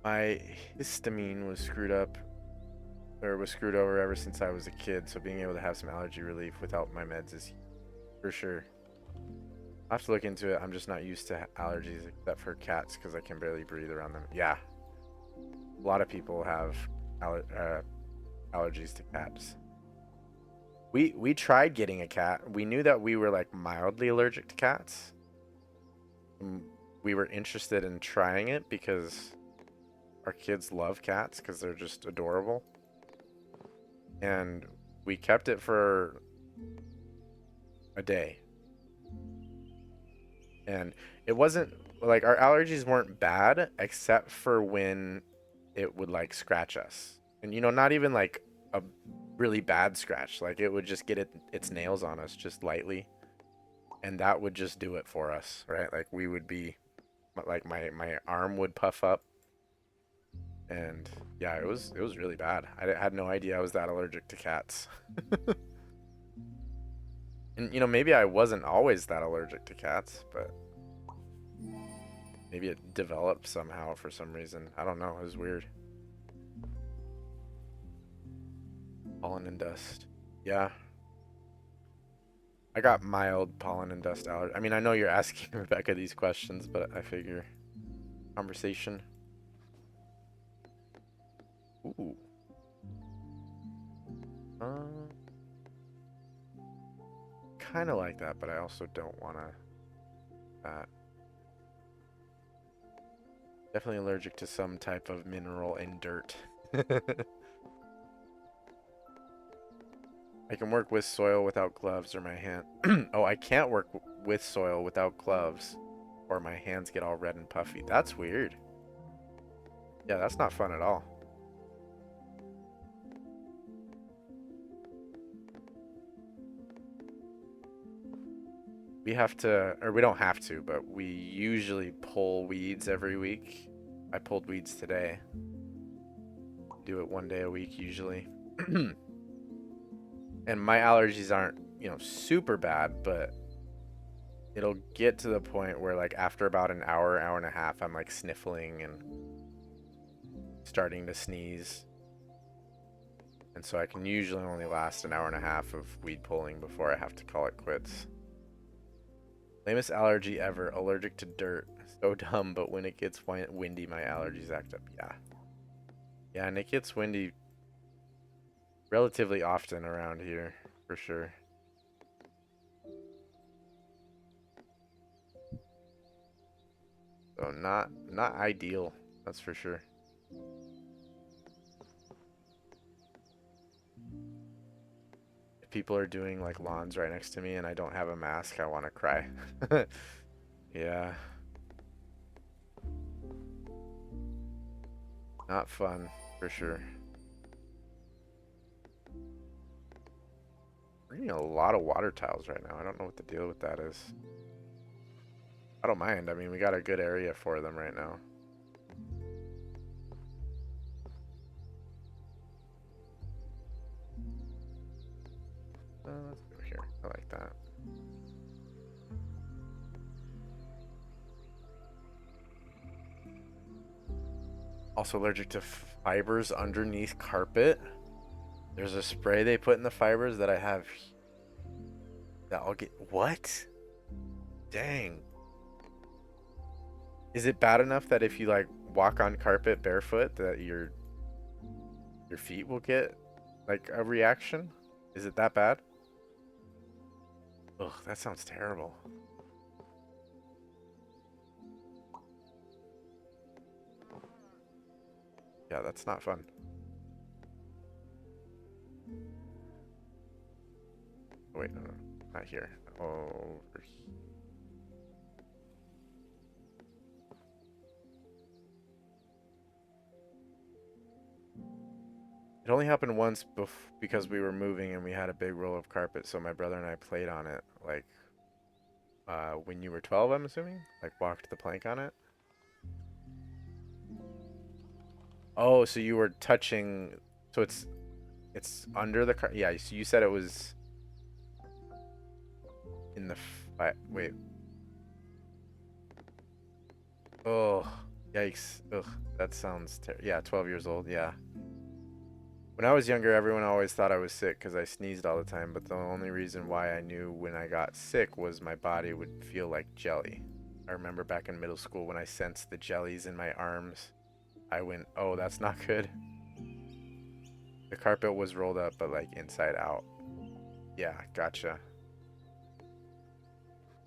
My histamine was screwed up, or was screwed over ever since I was a kid, so being able to have some allergy relief without my meds is for sure. I'll have to look into it. I'm just not used to allergies except for cats because I can barely breathe around them. Yeah, a lot of people have allergies to cats. We tried getting a cat. We knew that we were like mildly allergic to cats. We were interested in trying it because our kids love cats because they're just adorable. And we kept it for a day. And it wasn't like our allergies weren't bad except for when it would like scratch us. And not even like a really bad scratch. Like it would just get its nails on us just lightly. And that would just do it for us, right? Like we would be like my arm would puff up. And yeah, it was really bad. I had no idea I was that allergic to cats. And maybe I wasn't always that allergic to cats, but maybe it developed somehow for some reason. I don't know. It was weird. Pollen and dust. Yeah. I got mild pollen and dust allergy. I mean, I know you're asking Rebecca these questions, but I figure conversation. Ooh. Kind of like that, but I also don't want to. Definitely allergic to some type of mineral in dirt. I can work with soil without gloves or my hand. Oh, I can't work with soil without gloves or my hands get all red and puffy. That's weird. Yeah, that's not fun at all. We have to, or we don't have to, but we usually pull weeds every week. I pulled weeds today. Do it one day a week usually. And my allergies aren't, super bad, but it'll get to the point where like after about an hour, hour and a half, I'm like sniffling and starting to sneeze. And so I can usually only last an hour and a half of weed pulling before I have to call it quits. Lamest allergy ever, allergic to dirt. So dumb, but when it gets windy, my allergies act up. Yeah. Yeah, and it gets windy relatively often around here, for sure. So not ideal, that's for sure. If people are doing like lawns right next to me and I don't have a mask, I want to cry. Yeah. Not fun, for sure. We're getting a lot of water tiles right now. I don't know what the deal with that is. I don't mind. I mean, we got a good area for them right now. Let's go here. I like that. Also allergic to fibers underneath carpet. There's a spray they put in the fibers that I have that I'll get. What? Dang. Is it bad enough that if you like walk on carpet barefoot that your feet will get like a reaction? Is it that bad? Ugh, that sounds terrible. Yeah, that's not fun. Oh, wait, no, not here. Over here. It only happened once because we were moving and we had a big roll of carpet, so my brother and I played on it, like, when you were 12, I'm assuming? Like, walked the plank on it? Oh, so you were touching, so it's under the car. Yeah, so you said it was in the wait. Oh, yikes. Ugh, that sounds yeah, 12 years old. Yeah. When I was younger, everyone always thought I was sick because I sneezed all the time, but the only reason why I knew when I got sick was my body would feel like jelly. I remember back in middle school when I sensed the jellies in my arms, I went, "Oh, that's not good." The carpet was rolled up, but like inside out. Yeah, gotcha.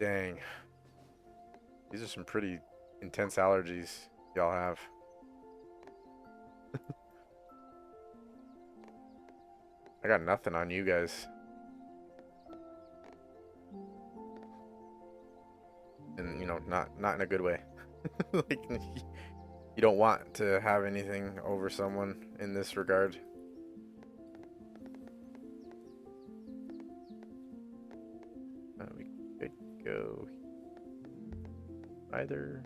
Dang. These are some pretty intense allergies y'all have. I got nothing on you guys. And not in a good way. Like you don't want to have anything over someone in this regard. We could go either,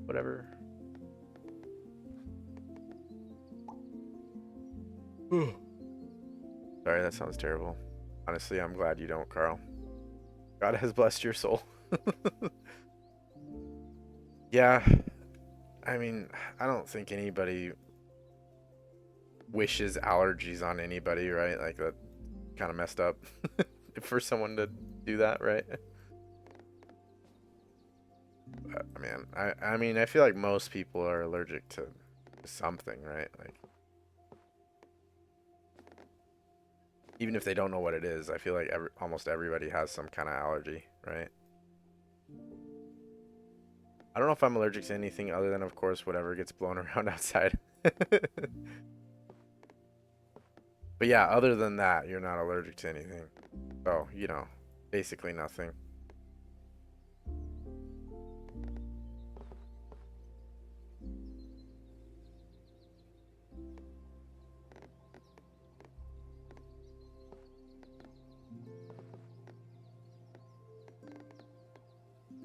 whatever. Sorry, that sounds terrible. Honestly, I'm glad you don't, Carl. God has blessed your soul. Yeah, I mean, I don't think anybody wishes allergies on anybody, right? Like that kind of messed up for someone to do that, right? But, man, I mean, I feel like most people are allergic to something, right? Like even if they don't know what it is, I feel like almost everybody has some kind of allergy, right? I don't know if I'm allergic to anything other than, of course, whatever gets blown around outside. But yeah, other than that, you're not allergic to anything. So, basically nothing.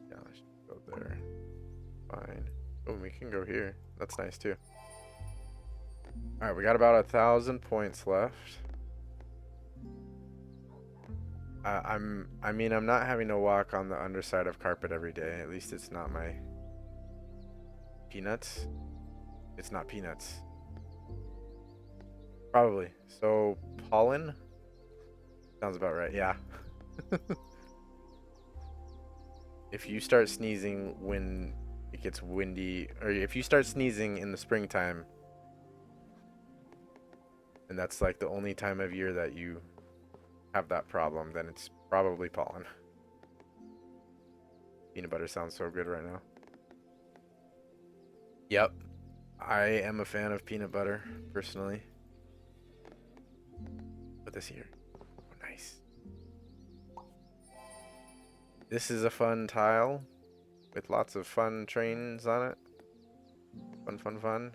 Yeah, I should go there. Fine. Oh, we can go here. That's nice too. All right, we got about 1,000 points left. I mean, I'm not having to walk on the underside of carpet every day. At least it's not my peanuts. It's not peanuts. Probably. So, pollen? Sounds about right. Yeah. If you start sneezing when it gets windy, or if you start sneezing in the springtime, and that's like the only time of year that you have that problem, then it's probably pollen. Peanut butter sounds so good right now. Yep. I am a fan of peanut butter, personally. Put this here. Oh, nice. This is a fun tile with lots of fun trains on it. Fun, fun, fun.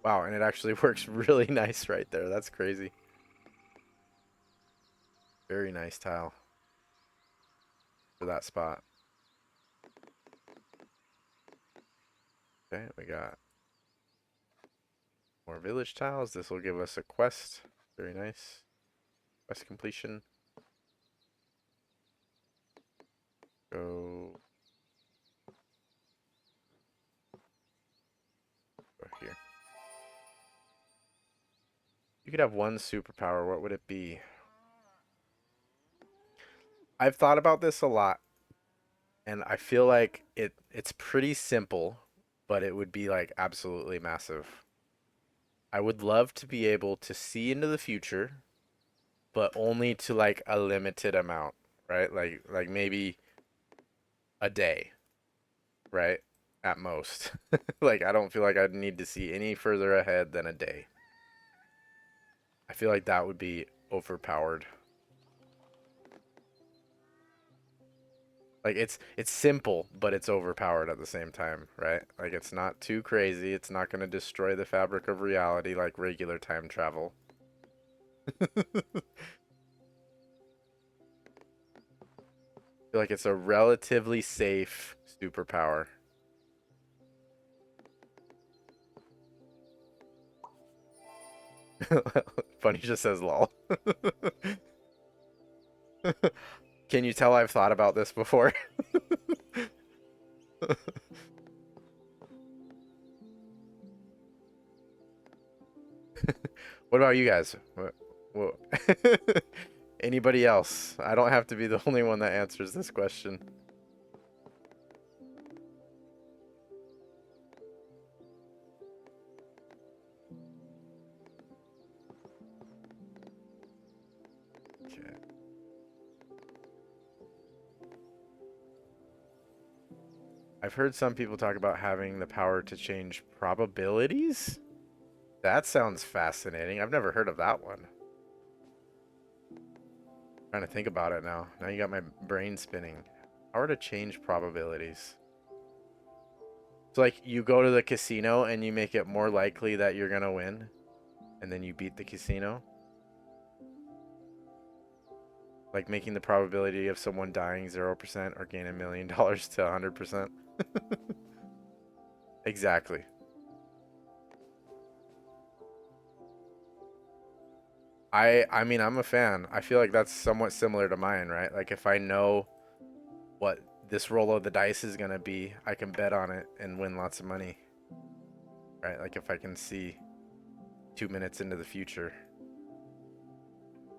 Wow, and it actually works really nice right there. That's crazy. Very nice tile for that spot. Okay, we got more village tiles. This will give us a quest. Very nice. Quest completion. Go here. You could have one superpower. What would it be? I've thought about this a lot, and I feel like it's pretty simple, but it would be like absolutely massive. I would love to be able to see into the future, but only to like a limited amount, right? Like maybe a day, right? At most. Like I don't feel like I'd need to see any further ahead than a day. I feel like that would be overpowered. Like it's simple, but it's overpowered at the same time, right? Like it's not too crazy. It's not going to destroy the fabric of reality like regular time travel. I feel like it's a relatively safe superpower. Funny just says lol. Can you tell I've thought about this before? What about you guys? Anybody else? I don't have to be the only one that answers this question. Okay. I've heard some people talk about having the power to change probabilities. That sounds fascinating. I've never heard of that one. Trying to think about it now. Now you got my brain spinning. Power to change probabilities. So like you go to the casino and you make it more likely that you're gonna win, and then you beat the casino. Like making the probability of someone dying 0% or gain $1 million to 100%. Exactly. I mean I'm a fan. I feel like that's somewhat similar to mine, right? Like if I know what this roll of the dice is gonna be, I can bet on it and win lots of money. Right? Like if I can see 2 minutes into the future.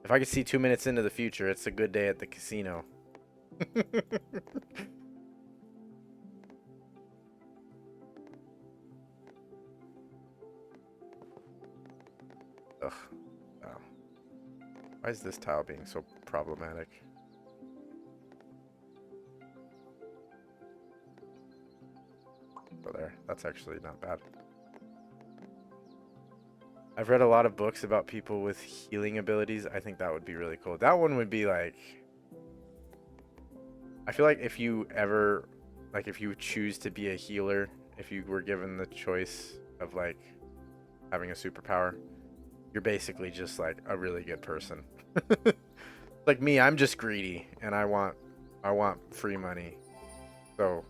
If I can see 2 minutes into the future, it's a good day at the casino. Ugh. Wow. Why is this tile being so problematic? Oh, there. That's actually not bad. I've read a lot of books about people with healing abilities. I think that would be really cool. That one would be like... I feel like if you ever... Like if you choose to be a healer, if you were given the choice of like having a superpower, you're basically just like a really good person. Like me, I'm just greedy and I want free money. So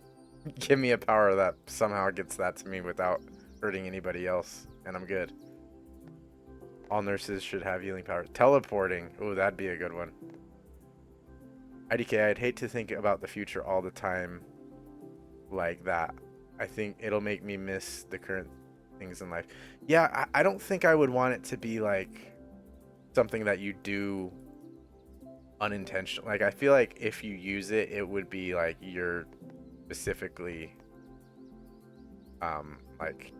give me a power that somehow gets that to me without hurting anybody else, and I'm good. All nurses should have healing powers. Teleporting. Oh, that'd be a good one. IDK, I'd hate to think about the future all the time like that. I think it'll make me miss the current things in life. Yeah, I don't think I would want it to be like something that you do unintentional. Like I feel like if you use it, it would be like you're specifically like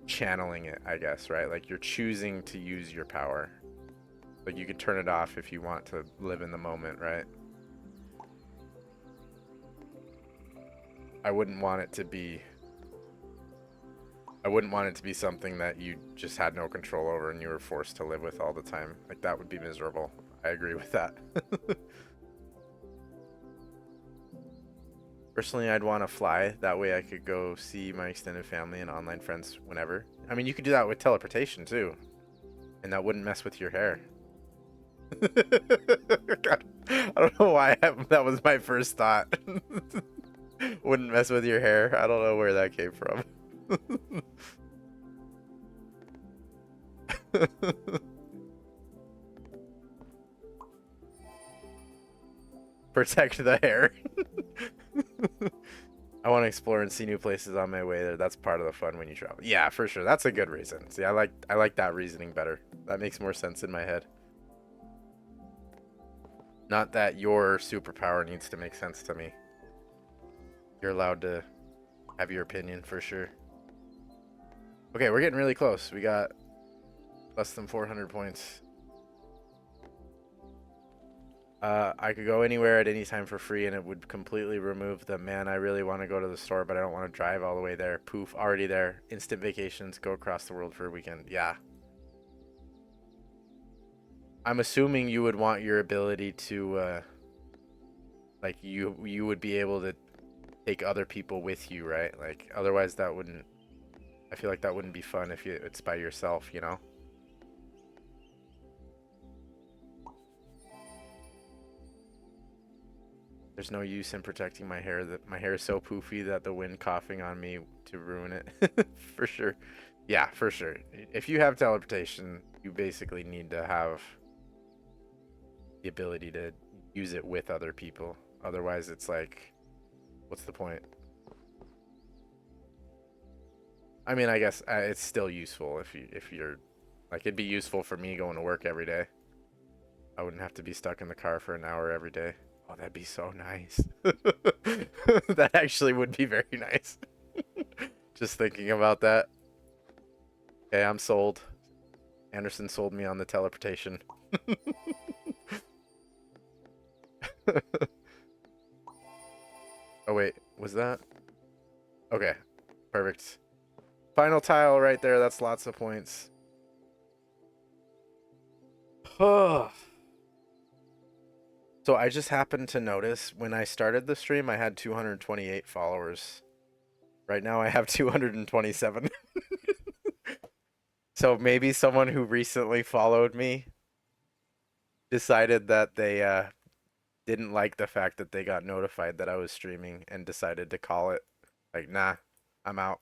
channeling it, I guess, right? Like you're choosing to use your power. Like you could turn it off if you want to live in the moment, right? I wouldn't want it to be something that you just had no control over and you were forced to live with all the time. Like that would be miserable. I agree with that. Personally, I'd want to fly. That way I could go see my extended family and online friends whenever. I mean, you could do that with teleportation too. And that wouldn't mess with your hair. God, I don't know why that was my first thought. Wouldn't mess with your hair. I don't know where that came from. Protect the hair. I want to explore and see new places on my way there. That's part of the fun when you travel. Yeah, for sure. That's a good reason. See, I like that reasoning better. That makes more sense in my head. Not that your superpower needs to make sense to me. You're allowed to have your opinion for sure. Okay, we're getting really close. We got less than 400 points. I could go anywhere at any time for free and it would completely remove the man, I really want to go to the store, but I don't want to drive all the way there. Poof, already there. Instant vacations, go across the world for a weekend. Yeah. I'm assuming you would want your ability to Like you would be able to take other people with you, right? Like otherwise that wouldn't. I feel like that wouldn't be fun if it's by yourself, you know? There's no use in protecting my hair. That my hair is so poofy that the wind coughing on me to ruin it. For sure. Yeah, for sure. If you have teleportation, you basically need to have the ability to use it with other people. Otherwise, it's like, what's the point? I mean, I guess it's still useful if you're like it'd be useful for me going to work every day. I wouldn't have to be stuck in the car for an hour every day. Oh, that'd be so nice. That actually would be very nice. Just thinking about that. Okay, I'm sold. Anderson sold me on the teleportation. Oh wait, was that? Okay, perfect. Final tile right there. That's lots of points. So I just happened to notice when I started the stream, I had 228 followers. Right now I have 227. So maybe someone who recently followed me decided that they didn't like the fact that they got notified that I was streaming and decided to call it like, nah, I'm out.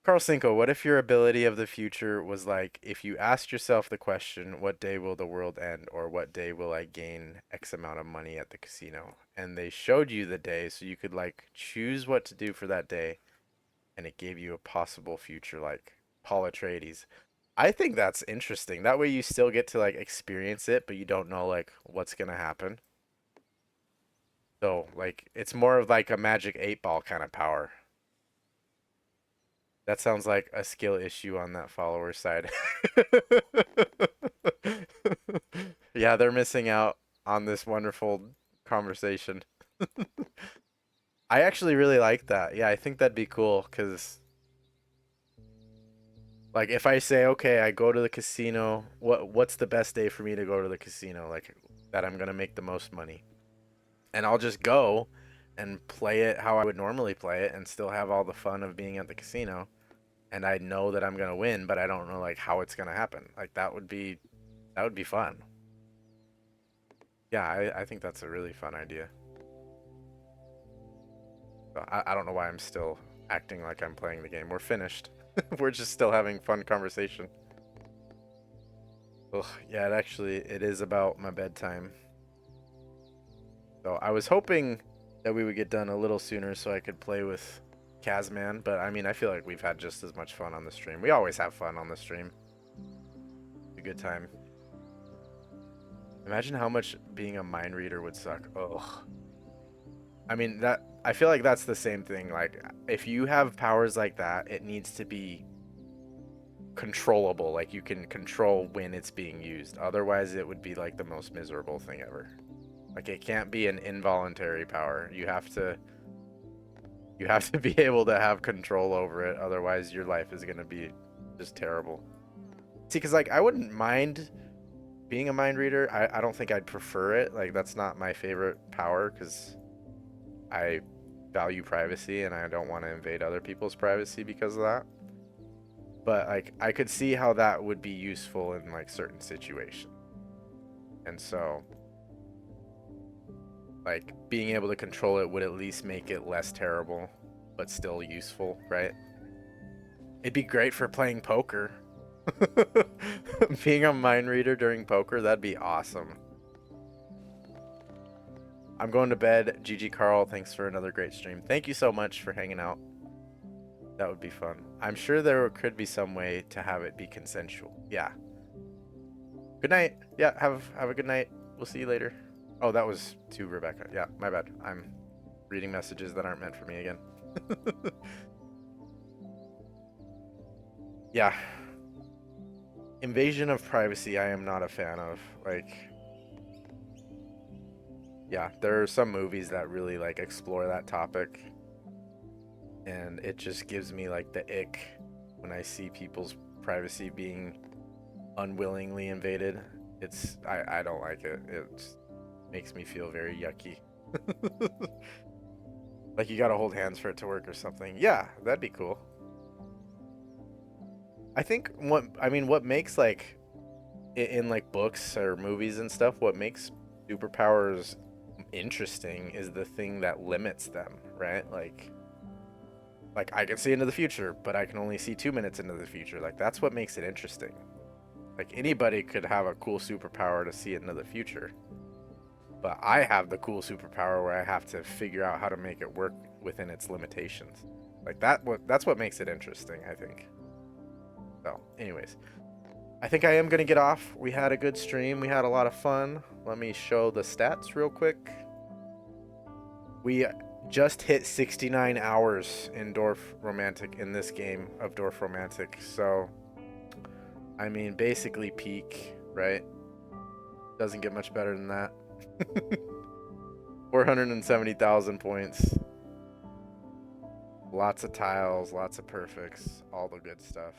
Carl Cinco, what if your ability of the future was like if you asked yourself the question, what day will the world end, or what day will I gain X amount of money at the casino? And they showed you the day so you could like choose what to do for that day, and it gave you a possible future like Paul Atreides. I think that's interesting. That way you still get to like experience it, but you don't know like what's gonna happen. So like it's more of like a magic 8 ball kind of power. That sounds like a skill issue on that follower side. Yeah, they're missing out on this wonderful conversation. I actually really like that. Yeah, I think that'd be cool because, like, if I say, okay, I go to the casino, what's the best day for me to go to the casino? Like, that I'm gonna make the most money, and I'll just go and play it how I would normally play it, and still have all the fun of being at the casino. And I know that I'm gonna win, but I don't know like how it's gonna happen. Like that would be fun. Yeah, I think that's a really fun idea. So I don't know why I'm still acting like I'm playing the game. We're finished. We're just still having fun conversation. Ugh, yeah, it is about my bedtime. So I was hoping that we would get done a little sooner so I could play with Kazman, but I mean I feel like we've had just as much fun on the stream. We always have fun on the stream. It's a good time. Imagine how much being a mind reader would suck. Ugh. I mean that I feel like that's the same thing. Like if you have powers like that, it needs to be controllable. Like you can control when it's being used. Otherwise, it would be like the most miserable thing ever. Like it can't be an involuntary power. You have to be able to have control over it. Otherwise, your life is gonna be just terrible. See, because like I wouldn't mind being a mind reader. I don't think I'd prefer it. Like that's not my favorite power because I value privacy and I don't want to invade other people's privacy because of that. But like I could see how that would be useful in like certain situations. And so like being able to control it would at least make it less terrible but still useful, right? It'd be great for playing poker. Being a mind reader during poker, that'd be awesome. I'm going to bed. GG Carl, thanks for another great stream. Thank you so much for hanging out. That would be fun. I'm sure there could be some way to have it be consensual. Yeah. Good night. Yeah, have a good night. We'll see you later. Oh, that was to Rebecca. Yeah, my bad. I'm reading messages that aren't meant for me again. Yeah. Invasion of privacy I am not a fan of. Like yeah, there are some movies that really like explore that topic and it just gives me like the ick when I see people's privacy being unwillingly invaded. I don't like it. makes me feel very yucky. Like you gotta hold hands for it to work or something. Yeah, that'd be cool. I think what makes like in like books or movies and stuff, what makes superpowers interesting is the thing that limits them, right? Like I can see into the future, but I can only see 2 minutes into the future. Like that's what makes it interesting. Like anybody could have a cool superpower to see into the future. But I have the cool superpower where I have to figure out how to make it work within its limitations. Like that's what makes it interesting, I think. So, anyways, I think I am going to get off. We had a good stream. We had a lot of fun. Let me show the stats real quick. We just hit 69 hours in Dorfromantik in this game of Dorfromantik. So, I mean, basically peak, right? Doesn't get much better than that. 470,000 points. Lots of tiles, lots of perfects, all the good stuff.